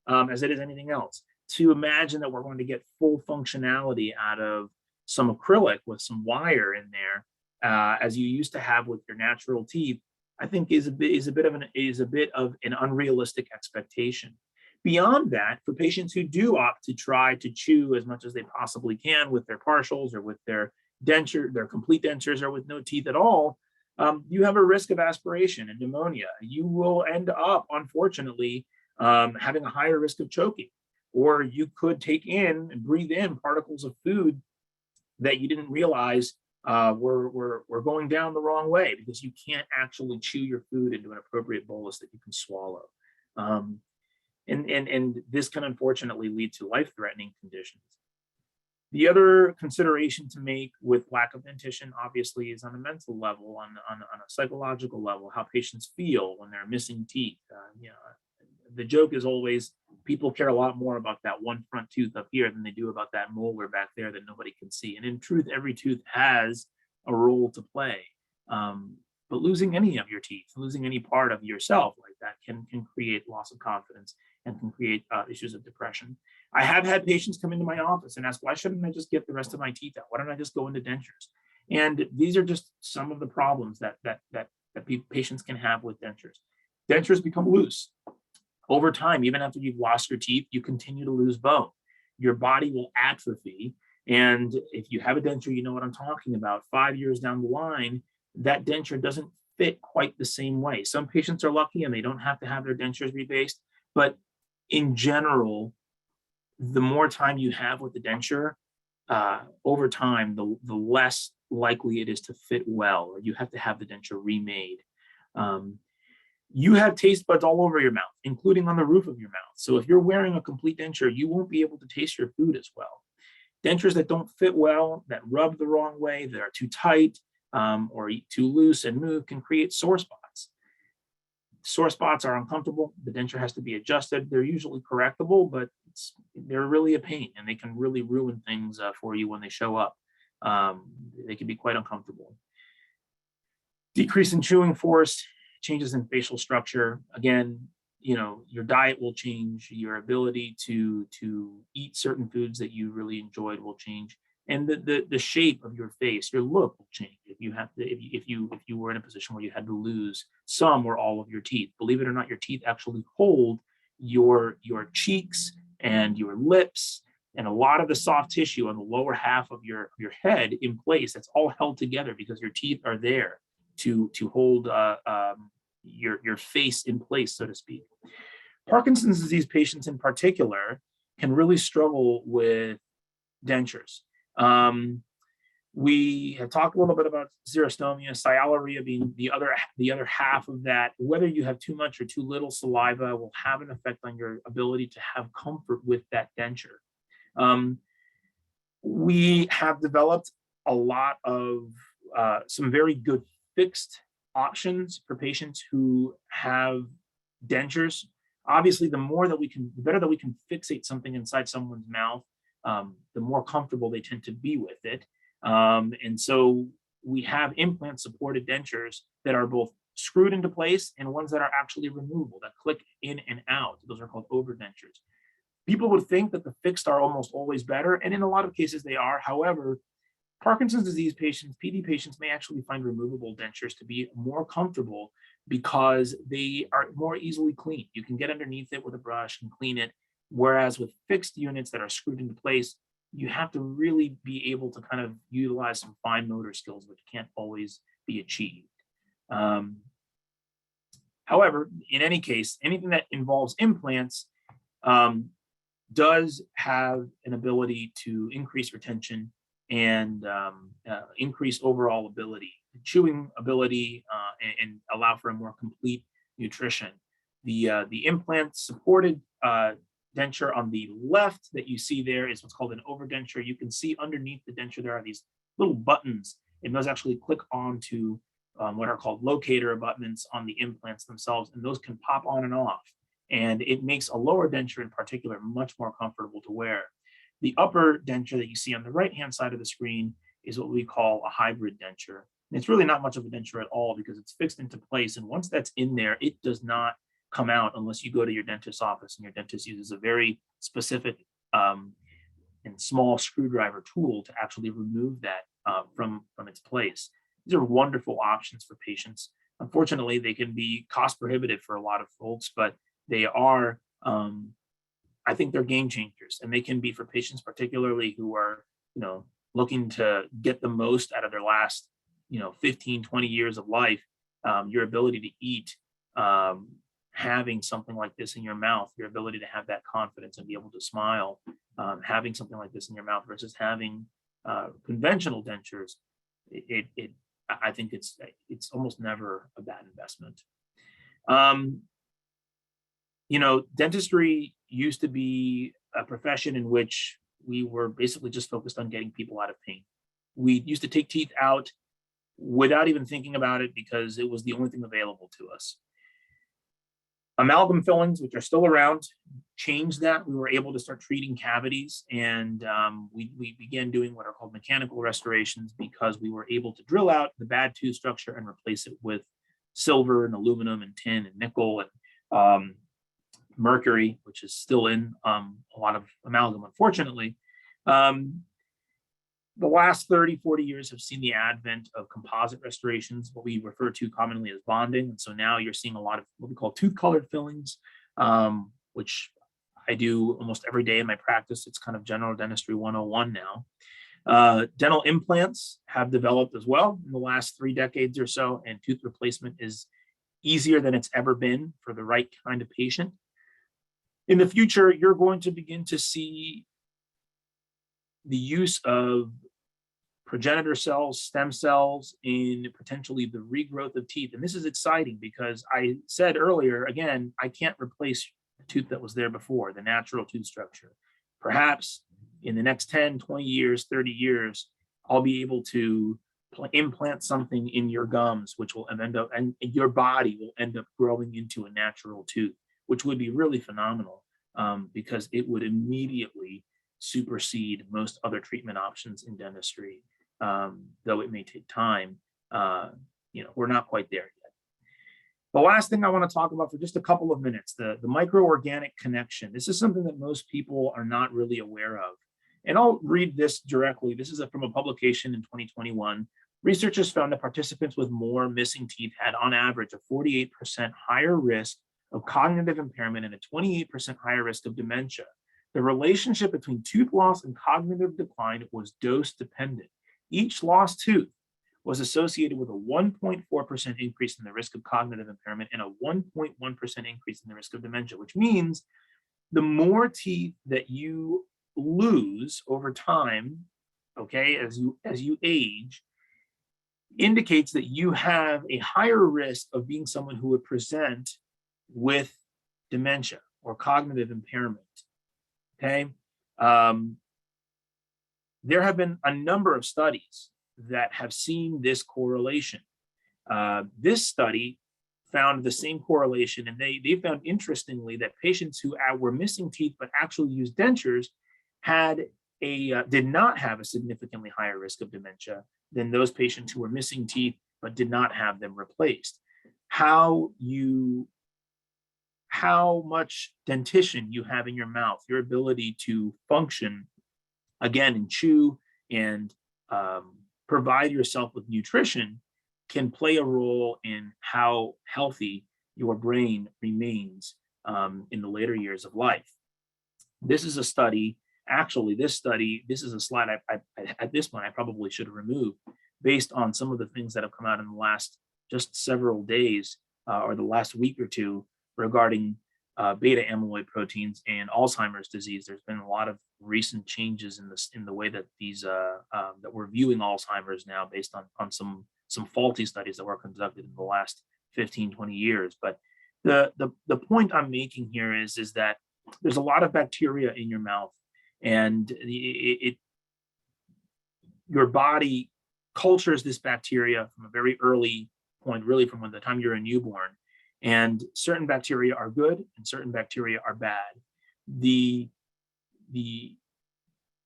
as it is anything else. To imagine that we're going to get full functionality out of some acrylic with some wire in there, as you used to have with your natural teeth, I think is a bit of an unrealistic expectation. Beyond that, for patients who do opt to try to chew as much as they possibly can with their partials or with their denture, their complete dentures, or with no teeth at all, you have a risk of aspiration and pneumonia. You will end up, unfortunately, having a higher risk of choking, or you could take in and breathe in particles of food that you didn't realize were going down the wrong way, because you can't actually chew your food into an appropriate bolus that you can swallow. And this can unfortunately lead to life-threatening conditions. The other consideration to make with lack of dentition, obviously, is on a mental level, on a psychological level, how patients feel when they're missing teeth. You know, the joke is always, people care a lot more about that one front tooth up here than they do about that molar back there that nobody can see. And in truth, every tooth has a role to play. But losing any of your teeth, losing any part of yourself like that can create loss of confidence and can create issues of depression. I have had patients come into my office and ask, why shouldn't I just get the rest of my teeth out? Why don't I just go into dentures? And these are just some of the problems that patients can have with dentures. Dentures become loose. Over time, even after you've lost your teeth, you continue to lose bone. Your body will atrophy. And if you have a denture, you know what I'm talking about. 5 years down the line, that denture doesn't fit quite the same way. Some patients are lucky and they don't have to have their dentures rebased. But in general, the more time you have with the denture, over time, the less likely it is to fit well, or you have to have the denture remade. You have taste buds all over your mouth, including on the roof of your mouth. So if you're wearing a complete denture, you won't be able to taste your food as well. Dentures that don't fit well, that rub the wrong way, that are too tight, or too loose and move, can create sore spots. Sore spots are uncomfortable. The denture has to be adjusted. They're usually correctable, but they're really a pain, and they can really ruin things for you when they show up. They can be quite uncomfortable. Decrease in chewing force, changes in facial structure. Again, you know, your diet will change. Your ability to eat certain foods that you really enjoyed will change, and the shape of your face, your look will change. If you were in a position where you had to lose some or all of your teeth, believe it or not, your teeth actually hold your cheeks and your lips and a lot of the soft tissue on the lower half of your head in place. That's all held together because your teeth are there to hold your face in place, so to speak. Parkinson's disease patients in particular can really struggle with dentures. We have talked a little bit about xerostomia, sialorrhea being the other half of that. Whether you have too much or too little saliva will have an effect on your ability to have comfort with that denture. We have developed a lot of some very good fixed options for patients who have dentures. Obviously, the better that we can fixate something inside someone's mouth, the more comfortable they tend to be with it. And so we have implant supported dentures that are both screwed into place and ones that are actually removable, that click in and out. Those are called overdentures. People would think that the fixed are almost always better, and in a lot of cases they are. However, Parkinson's disease patients, PD patients, may actually find removable dentures to be more comfortable because they are more easily cleaned. You can get underneath it with a brush and clean it. Whereas with fixed units that are screwed into place, you have to really be able to kind of utilize some fine motor skills, which can't always be achieved. However, in any case, anything that involves implants does have an ability to increase retention and increase overall ability, chewing ability, and allow for a more complete nutrition. The implant supported denture on the left that you see there is what's called an overdenture. You can see underneath the denture there are these little buttons, and those actually click onto what are called locator abutments on the implants themselves, and those can pop on and off. And it makes a lower denture in particular much more comfortable to wear. The upper denture that you see on the right-hand side of the screen is what we call a hybrid denture. And it's really not much of a denture at all because it's fixed into place. And once that's in there, it does not come out unless you go to your dentist's office, and your dentist uses a very specific and small screwdriver tool to actually remove that from its place. These are wonderful options for patients. Unfortunately, they can be cost prohibitive for a lot of folks, but they are, I think they're game changers, and they can be for patients particularly who are, looking to get the most out of their last, 15, 20 years of life. Your ability to eat, having something like this in your mouth, your ability to have that confidence and be able to smile, having something like this in your mouth versus having conventional dentures, I think it's almost never a bad investment. Dentistry used to be a profession in which we were basically just focused on getting people out of pain. We used to take teeth out without even thinking about it because it was the only thing available to us. Amalgam fillings, which are still around, changed that. We were able to start treating cavities, and we began doing what are called mechanical restorations because we were able to drill out the bad tooth structure and replace it with silver and aluminum and tin and nickel and mercury, which is still in a lot of amalgam, unfortunately. The last 30, 40 years have seen the advent of composite restorations, what we refer to commonly as bonding. And so now you're seeing a lot of what we call tooth-colored fillings, which I do almost every day in my practice. It's kind of general dentistry 101 now. Dental implants have developed as well in the last 3 decades or so, and tooth replacement is easier than it's ever been for the right kind of patient. In the future, you're going to begin to see the use of progenitor cells, stem cells in potentially the regrowth of teeth. And this is exciting because I said earlier, again, I can't replace the tooth that was there before, the natural tooth structure. Perhaps in the next 10, 20 years, 30 years, I'll be able to implant something in your gums, which will end up, and your body will end up growing into a natural tooth, which would be really phenomenal because it would immediately supersede most other treatment options in dentistry, though it may take time. We're not quite there yet. The last thing I want to talk about for just a couple of minutes, the microorganic connection. This is something that most people are not really aware of. And I'll read this directly. This is from a publication in 2021. Researchers found that participants with more missing teeth had on average a 48% higher risk of cognitive impairment and a 28% higher risk of dementia. The relationship between tooth loss and cognitive decline was dose dependent. Each lost tooth was associated with a 1.4% increase in the risk of cognitive impairment and a 1.1% increase in the risk of dementia, which means the more teeth that you lose over time, okay, as you age, indicates that you have a higher risk of being someone who would present with dementia or cognitive impairment. Okay. There have been a number of studies that have seen this correlation. This study found the same correlation, and they found interestingly that patients who were missing teeth but actually used dentures did not have a significantly higher risk of dementia than those patients who were missing teeth but did not have them replaced. How how much dentition you have in your mouth, your ability to function again and chew and provide yourself with nutrition can play a role in how healthy your brain remains in the later years of life. This is a study, actually, this is a slide I at this point I probably should have removed, based on some of the things that have come out in the last just several days or the last week or two regarding beta amyloid proteins and Alzheimer's disease. There's been a lot of recent changes in the way that these that we're viewing Alzheimer's now, based on some faulty studies that were conducted in the last 15, 20 years. But the point I'm making here is that there's a lot of bacteria in your mouth, and your body cultures this bacteria from a very early point, really from the time you're a newborn. And certain bacteria are good and certain bacteria are bad. The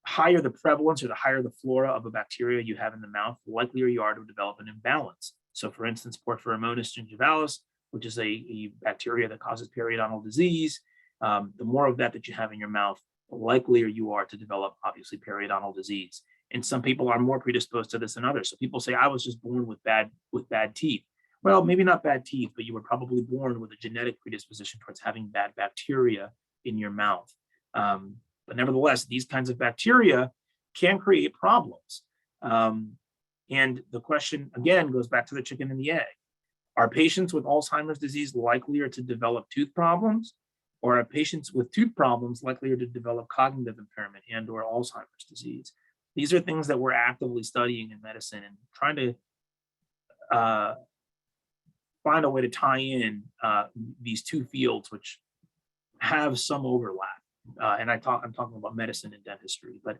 higher the prevalence or the higher the flora of a bacteria you have in the mouth, the likelier you are to develop an imbalance. So for instance, Porphyromonas gingivalis, which is a bacteria that causes periodontal disease, the more of that you have in your mouth, the likelier you are to develop, obviously, periodontal disease. And some people are more predisposed to this than others. So people say, I was just born with bad teeth. Well, maybe not bad teeth, but you were probably born with a genetic predisposition towards having bad bacteria in your mouth. But nevertheless, these kinds of bacteria can create problems. And the question, again, goes back to the chicken and the egg. Are patients with Alzheimer's disease likelier to develop tooth problems? Or are patients with tooth problems likelier to develop cognitive impairment and or Alzheimer's disease? These are things that we're actively studying in medicine and trying to find a way to tie in these two fields, which have some overlap. And I'm talking about medicine and dentistry, but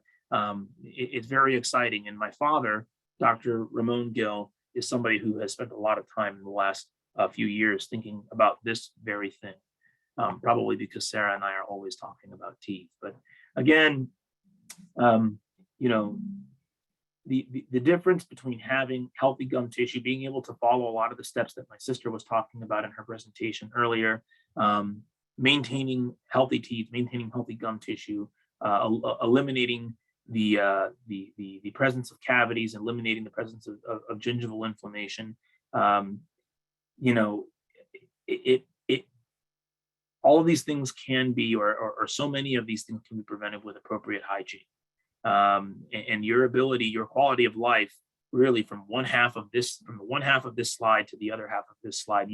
it's very exciting. And my father, Dr. Jose Gil, is somebody who has spent a lot of time in the last few years thinking about this very thing, probably because Sarah and I are always talking about teeth. But again, you know, the difference between having healthy gum tissue, being able to follow a lot of the steps that my sister was talking about in her presentation earlier, maintaining healthy teeth, maintaining healthy gum tissue, eliminating the presence of cavities, eliminating the presence of gingival inflammation. You know, all of these things can be, or so many of these things can be prevented with appropriate hygiene. And your ability, your quality of life, really from the one half of this slide to the other half of this slide,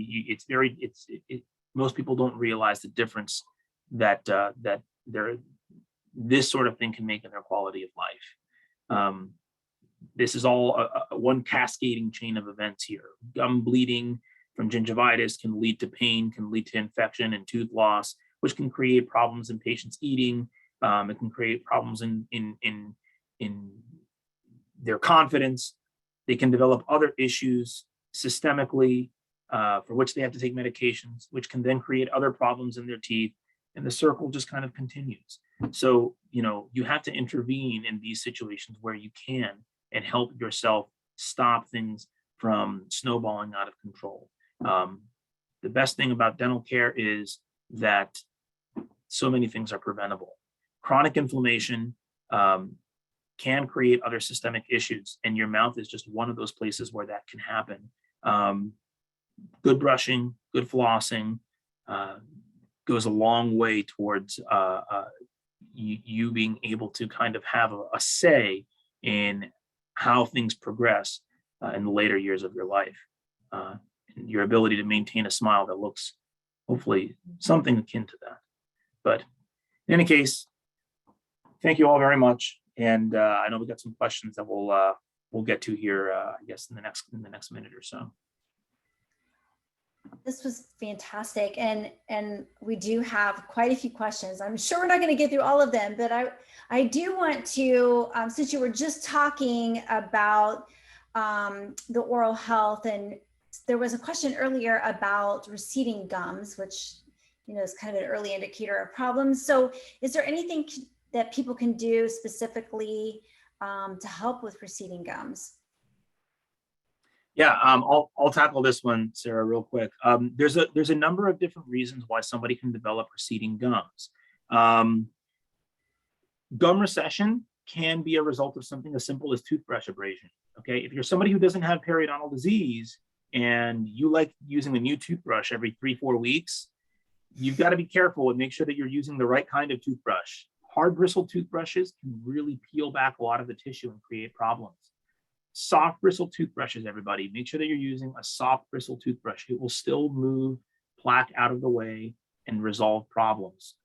most people don't realize the difference that this sort of thing can make in their quality of life. This is all one cascading chain of events here. Gum bleeding from gingivitis can lead to pain, can lead to infection and tooth loss, which can create problems in patients eating. It can create problems in their confidence. They can develop other issues systemically for which they have to take medications, which can then create other problems in their teeth. And the circle just kind of continues. So, you know, you have to intervene in these situations where you can and help yourself stop things from snowballing out of control. The best thing about dental care is that so many things are preventable. Chronic inflammation can create other systemic issues, and your mouth is just one of those places where that can happen. Good brushing, good flossing goes a long way towards you being able to kind of have a say in how things progress in the later years of your life. And your ability to maintain a smile that looks hopefully something akin to that. But in any case, thank you all very much. And I know we got some questions that we'll get to here, I guess, in the next minute or so. This was fantastic, and we do have quite a few questions. I'm sure we're not going to get through all of them, but I do want to, since you were just talking about the oral health, and there was a question earlier about receding gums, which, you know, is kind of an early indicator of problems. So is there anything that people can do specifically to help with receding gums? Yeah, I'll tackle this one, Sarah, real quick. There's a number of different reasons why somebody can develop receding gums. Gum recession can be a result of something as simple as toothbrush abrasion. Okay, if you're somebody who doesn't have periodontal disease and you like using a new toothbrush every 3-4 weeks, you've got to be careful and make sure that you're using the right kind of toothbrush. Hard bristle toothbrushes can really peel back a lot of the tissue and create problems. Soft bristle toothbrushes, everybody, make sure that you're using a soft bristle toothbrush. It will still move plaque out of the way and resolve problems,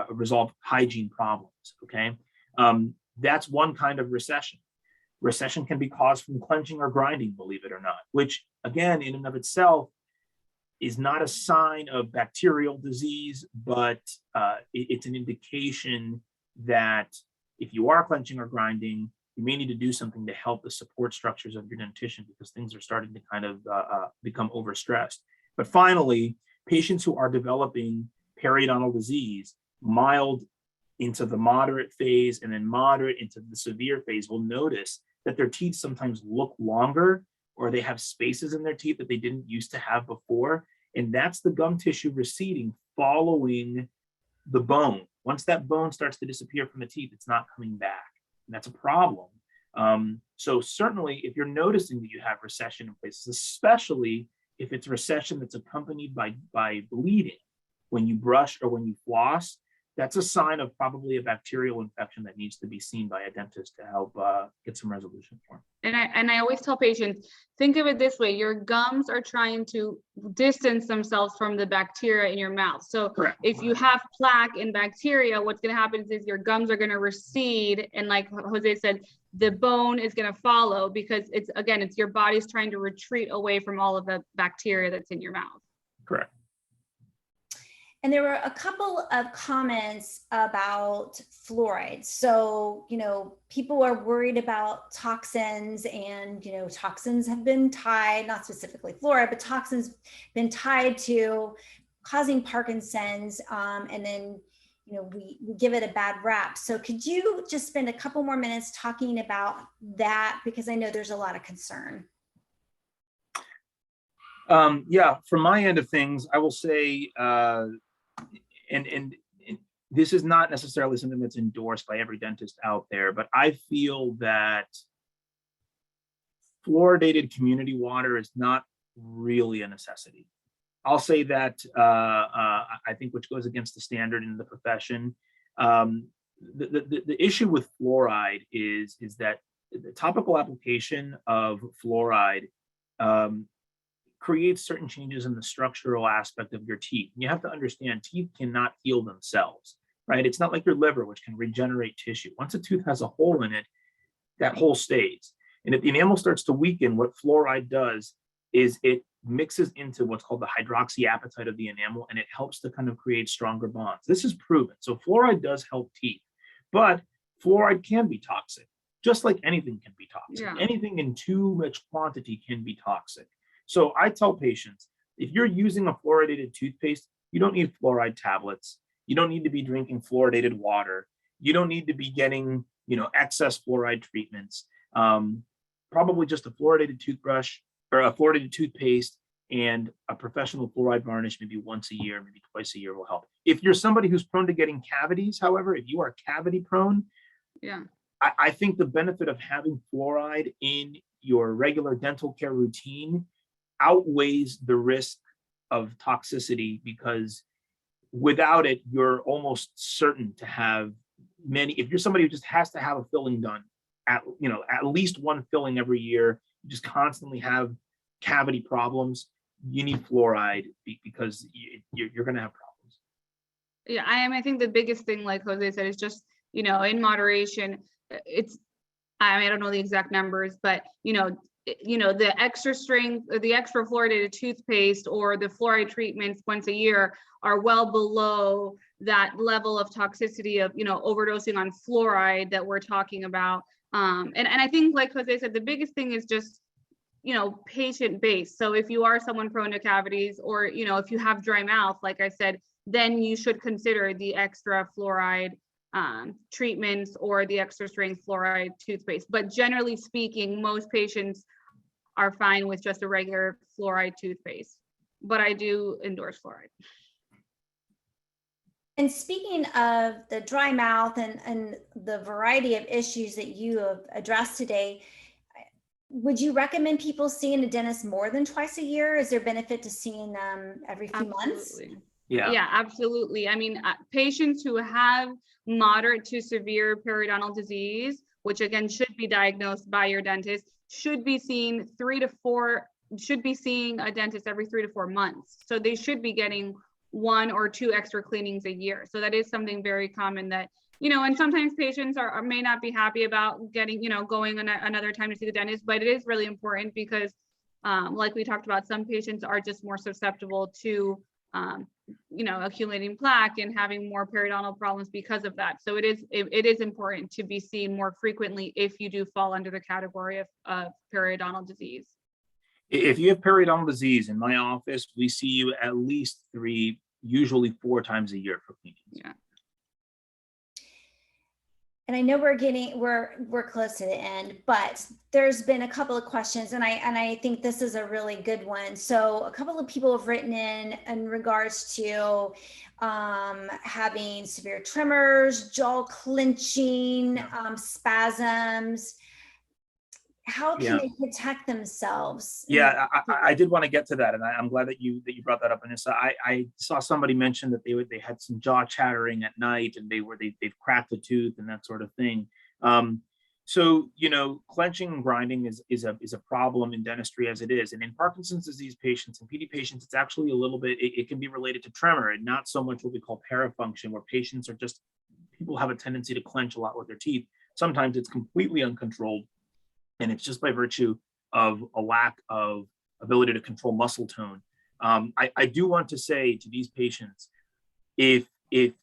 resolve hygiene problems, okay? That's one kind of recession. Recession can be caused from clenching or grinding, believe it or not, which again, in and of itself, is not a sign of bacterial disease, but it's an indication that if you are clenching or grinding, you may need to do something to help the support structures of your dentition because things are starting to kind of become overstressed. But finally, patients who are developing periodontal disease, mild into the moderate phase and then moderate into the severe phase, will notice that their teeth sometimes look longer or they have spaces in their teeth that they didn't used to have before. And that's the gum tissue receding following the bone. Once that bone starts to disappear from the teeth, it's not coming back. And that's a problem. So certainly if you're noticing that you have recession in places, especially if it's recession that's accompanied by bleeding when you brush or when you floss, that's a sign of probably a bacterial infection that needs to be seen by a dentist to help get some resolution for. And I always tell patients, think of it this way: your gums are trying to distance themselves from the bacteria in your mouth. So Correct. If you have plaque and bacteria, what's going to happen is your gums are going to recede, and like Jose said, the bone is going to follow because it's your body's trying to retreat away from all of the bacteria that's in your mouth. Correct. And there were a couple of comments about fluoride. So, people are worried about toxins and, toxins have been tied, not specifically fluoride, but toxins been tied to causing Parkinson's. And then, we give it a bad rap. So could you just spend a couple more minutes talking about that? Because I know there's a lot of concern. Yeah, from my end of things, I will say, and this is not necessarily something that's endorsed by every dentist out there, but I feel that fluoridated community water is not really a necessity. I'll say that I think which goes against the standard in the profession. The issue with fluoride is that the topical application of fluoride creates certain changes in the structural aspect of your teeth. You have to understand teeth cannot heal themselves, right? It's not like your liver, which can regenerate tissue. Once a tooth has a hole in it, that hole stays. And if the enamel starts to weaken, what fluoride does is it mixes into what's called the hydroxyapatite of the enamel, and it helps to kind of create stronger bonds. This is proven. So fluoride does help teeth, but fluoride can be toxic, just like anything can be toxic. Yeah. Anything in too much quantity can be toxic. So I tell patients, if you're using a fluoridated toothpaste, you don't need fluoride tablets. You don't need to be drinking fluoridated water. You don't need to be getting, excess fluoride treatments. Probably just a fluoridated toothbrush or a fluoridated toothpaste and a professional fluoride varnish maybe once a year, maybe twice a year will help. If you're somebody who's prone to getting cavities, however, if you are cavity prone, yeah, I think the benefit of having fluoride in your regular dental care routine outweighs the risk of toxicity, because without it, you're almost certain to have many. If you're somebody who just has to have a filling done at least one filling every year, you just constantly have cavity problems, you need fluoride because you're going to have problems. Yeah, I think the biggest thing, like Jose said, is just, in moderation. I don't know the exact numbers, but, the extra strength, the extra fluoridated toothpaste or the fluoride treatments once a year are well below that level of toxicity of, overdosing on fluoride that we're talking about. And I think, like Jose said, the biggest thing is just, patient based. So if you are someone prone to cavities, or, if you have dry mouth, like I said, then you should consider the extra fluoride treatments or the extra strength fluoride toothpaste. But generally speaking, most patients are fine with just a regular fluoride toothpaste. But I do endorse fluoride. And speaking of the dry mouth and the variety of issues that you have addressed today, would you recommend people seeing a dentist more than twice a year? Is there benefit to seeing them every few months? Yeah, absolutely. I mean, patients who have moderate to severe periodontal disease, which again should be diagnosed by your dentist, should be seeing a dentist every 3 to 4 months. So they should be getting 1 or 2 extra cleanings a year. So that is something very common that, you know, and sometimes patients may not be happy about getting, you know, going another time to see the dentist, but it is really important because like we talked about, some patients are just more susceptible to, you know, accumulating plaque and having more periodontal problems because of that. So it is important to be seen more frequently if you do fall under the category of periodontal disease. If you have periodontal disease in my office, we see you at least 3, usually 4 times a year for cleanings. Yeah. And I know we're close to the end, but there's been a couple of questions, and I think this is a really good one. So a couple of people have written in regards to having severe tremors, jaw clenching, spasms. How can they protect themselves? Yeah, I did want to get to that, and I'm glad that you brought that up, Anissa. I saw somebody mention that they had some jaw chattering at night, and they've cracked a tooth and that sort of thing. So you know, clenching and grinding is a problem in dentistry as it is, and in Parkinson's disease patients and PD patients, it's actually a little bit. It can be related to tremor, and not so much what we call parafunction, where people have a tendency to clench a lot with their teeth. Sometimes it's completely uncontrolled. And it's just by virtue of a lack of ability to control muscle tone. I do want to say to these patients, if it's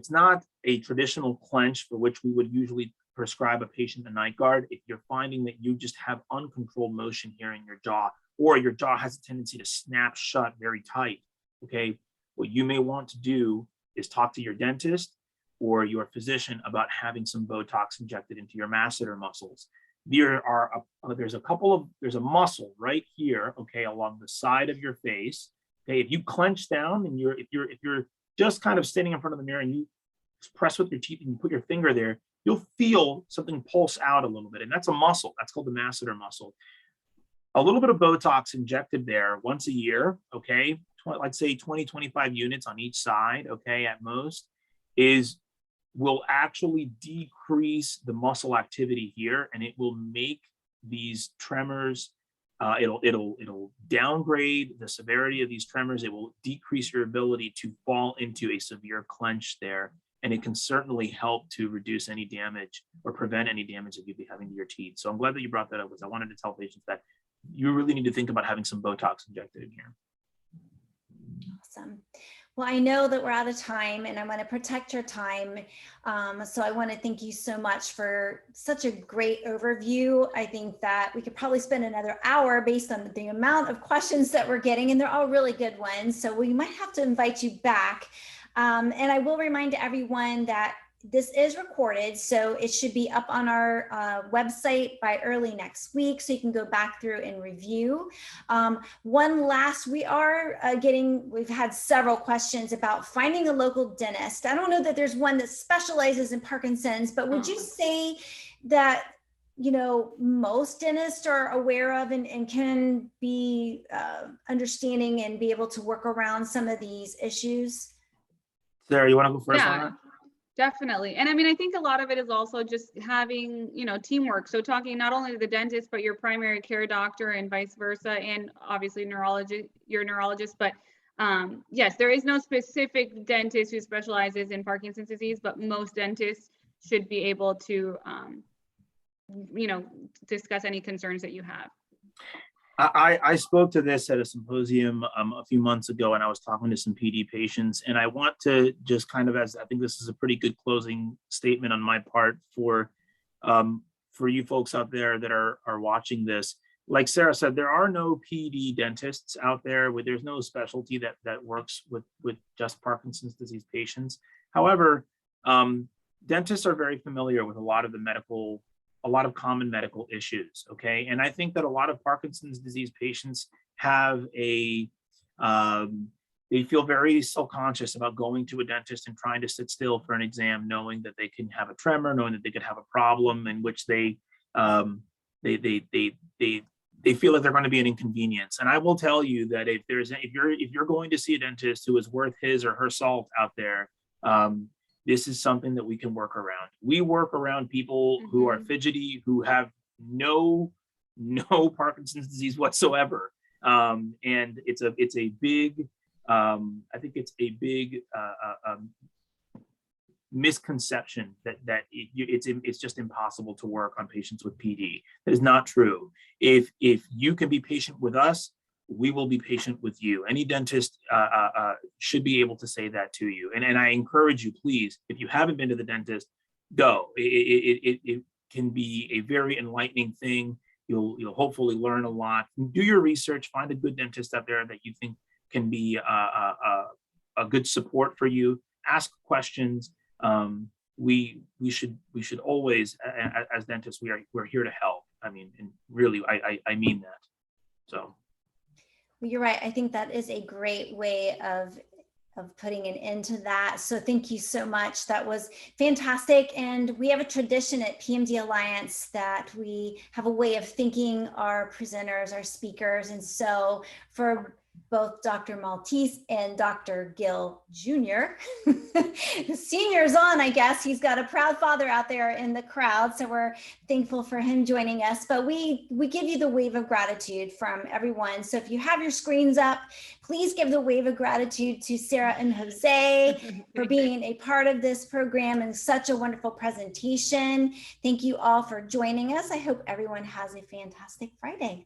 not a traditional clench for which we would usually prescribe a patient a night guard, if you're finding that you just have uncontrolled motion here in your jaw, or your jaw has a tendency to snap shut very tight, okay, what you may want to do is talk to your dentist or your physician about having some Botox injected into your masseter muscles. There's a muscle right here, okay, along the side of your face. Okay, if you clench down and if you're just kind of standing in front of the mirror and you press with your teeth and you put your finger there, you'll feel something pulse out a little bit, and that's a muscle. That's called the masseter muscle. A little bit of Botox injected there once a year, okay, let's say 20, 25 units on each side, okay, at most, will actually decrease the muscle activity here, and it will make these tremors, it'll downgrade the severity of these tremors. It will decrease your ability to fall into a severe clench there, and it can certainly help to reduce any damage or prevent any damage that you'd be having to your teeth. So I'm glad that you brought that up, because I wanted to tell patients that you really need to think about having some Botox injected in here. Awesome. Well, I know that we're out of time, and I want to protect your time. So I want to thank you so much for such a great overview. I think that we could probably spend another hour based on the amount of questions that we're getting, and they're all really good ones. So we might have to invite you back. And I will remind everyone that this is recorded, so it should be up on our website by early next week, so you can go back through and review. We've had several questions about finding a local dentist. I don't know that there's one that specializes in Parkinson's, but would you say that, you know, most dentists are aware of and can be understanding and be able to work around some of these issues? Sarah, you want to go first on that? Definitely. And I mean, I think a lot of it is also just having, you know, teamwork. So talking not only to the dentist, but your primary care doctor and vice versa, and obviously your neurologist. But yes, there is no specific dentist who specializes in Parkinson's disease, but most dentists should be able to, you know, discuss any concerns that you have. I spoke to this at a symposium a few months ago, and I was talking to some PD patients, and I want to just kind of, as I think this is a pretty good closing statement on my part for you folks out there that are watching this. Like Sarah said, there are no PD dentists out there. There's no specialty that works with just Parkinson's disease patients. However, dentists are very familiar with a lot of the medical a lot of common medical issues. Okay. And I think that a lot of Parkinson's disease patients have they feel very self-conscious about going to a dentist and trying to sit still for an exam, knowing that they can have a tremor, knowing that they could have a problem in which they feel like they're going to be an inconvenience. And I will tell you that if you're going to see a dentist who is worth his or her salt out there, this is something that we can work around. We work around people who are fidgety, who have no Parkinson's disease whatsoever. And it's a big, I think it's a big misconception that it's just impossible to work on patients with PD. That is not true. If you can be patient with us, we will be patient with you. Any dentist should be able to say that to you. And I encourage you, please, if you haven't been to the dentist, go. It can be a very enlightening thing. You'll hopefully learn a lot. Do your research, find a good dentist out there that you think can be a good support for you. Ask questions. We should always, as dentists, we're here to help. I mean, and really, I mean that. So. Well, you're right. I think that is a great way of putting an end to that. So thank you so much. That was fantastic. And we have a tradition at PMD Alliance that we have a way of thanking our presenters, our speakers. And so for both Dr. Maltese and Dr. Gil Jr. Senior's on, I guess. He's got a proud father out there in the crowd, so we're thankful for him joining us. But we give you the wave of gratitude from everyone. So if you have your screens up, please give the wave of gratitude to Sara and Jose for being a part of this program and such a wonderful presentation. Thank you all for joining us. I hope everyone has a fantastic Friday.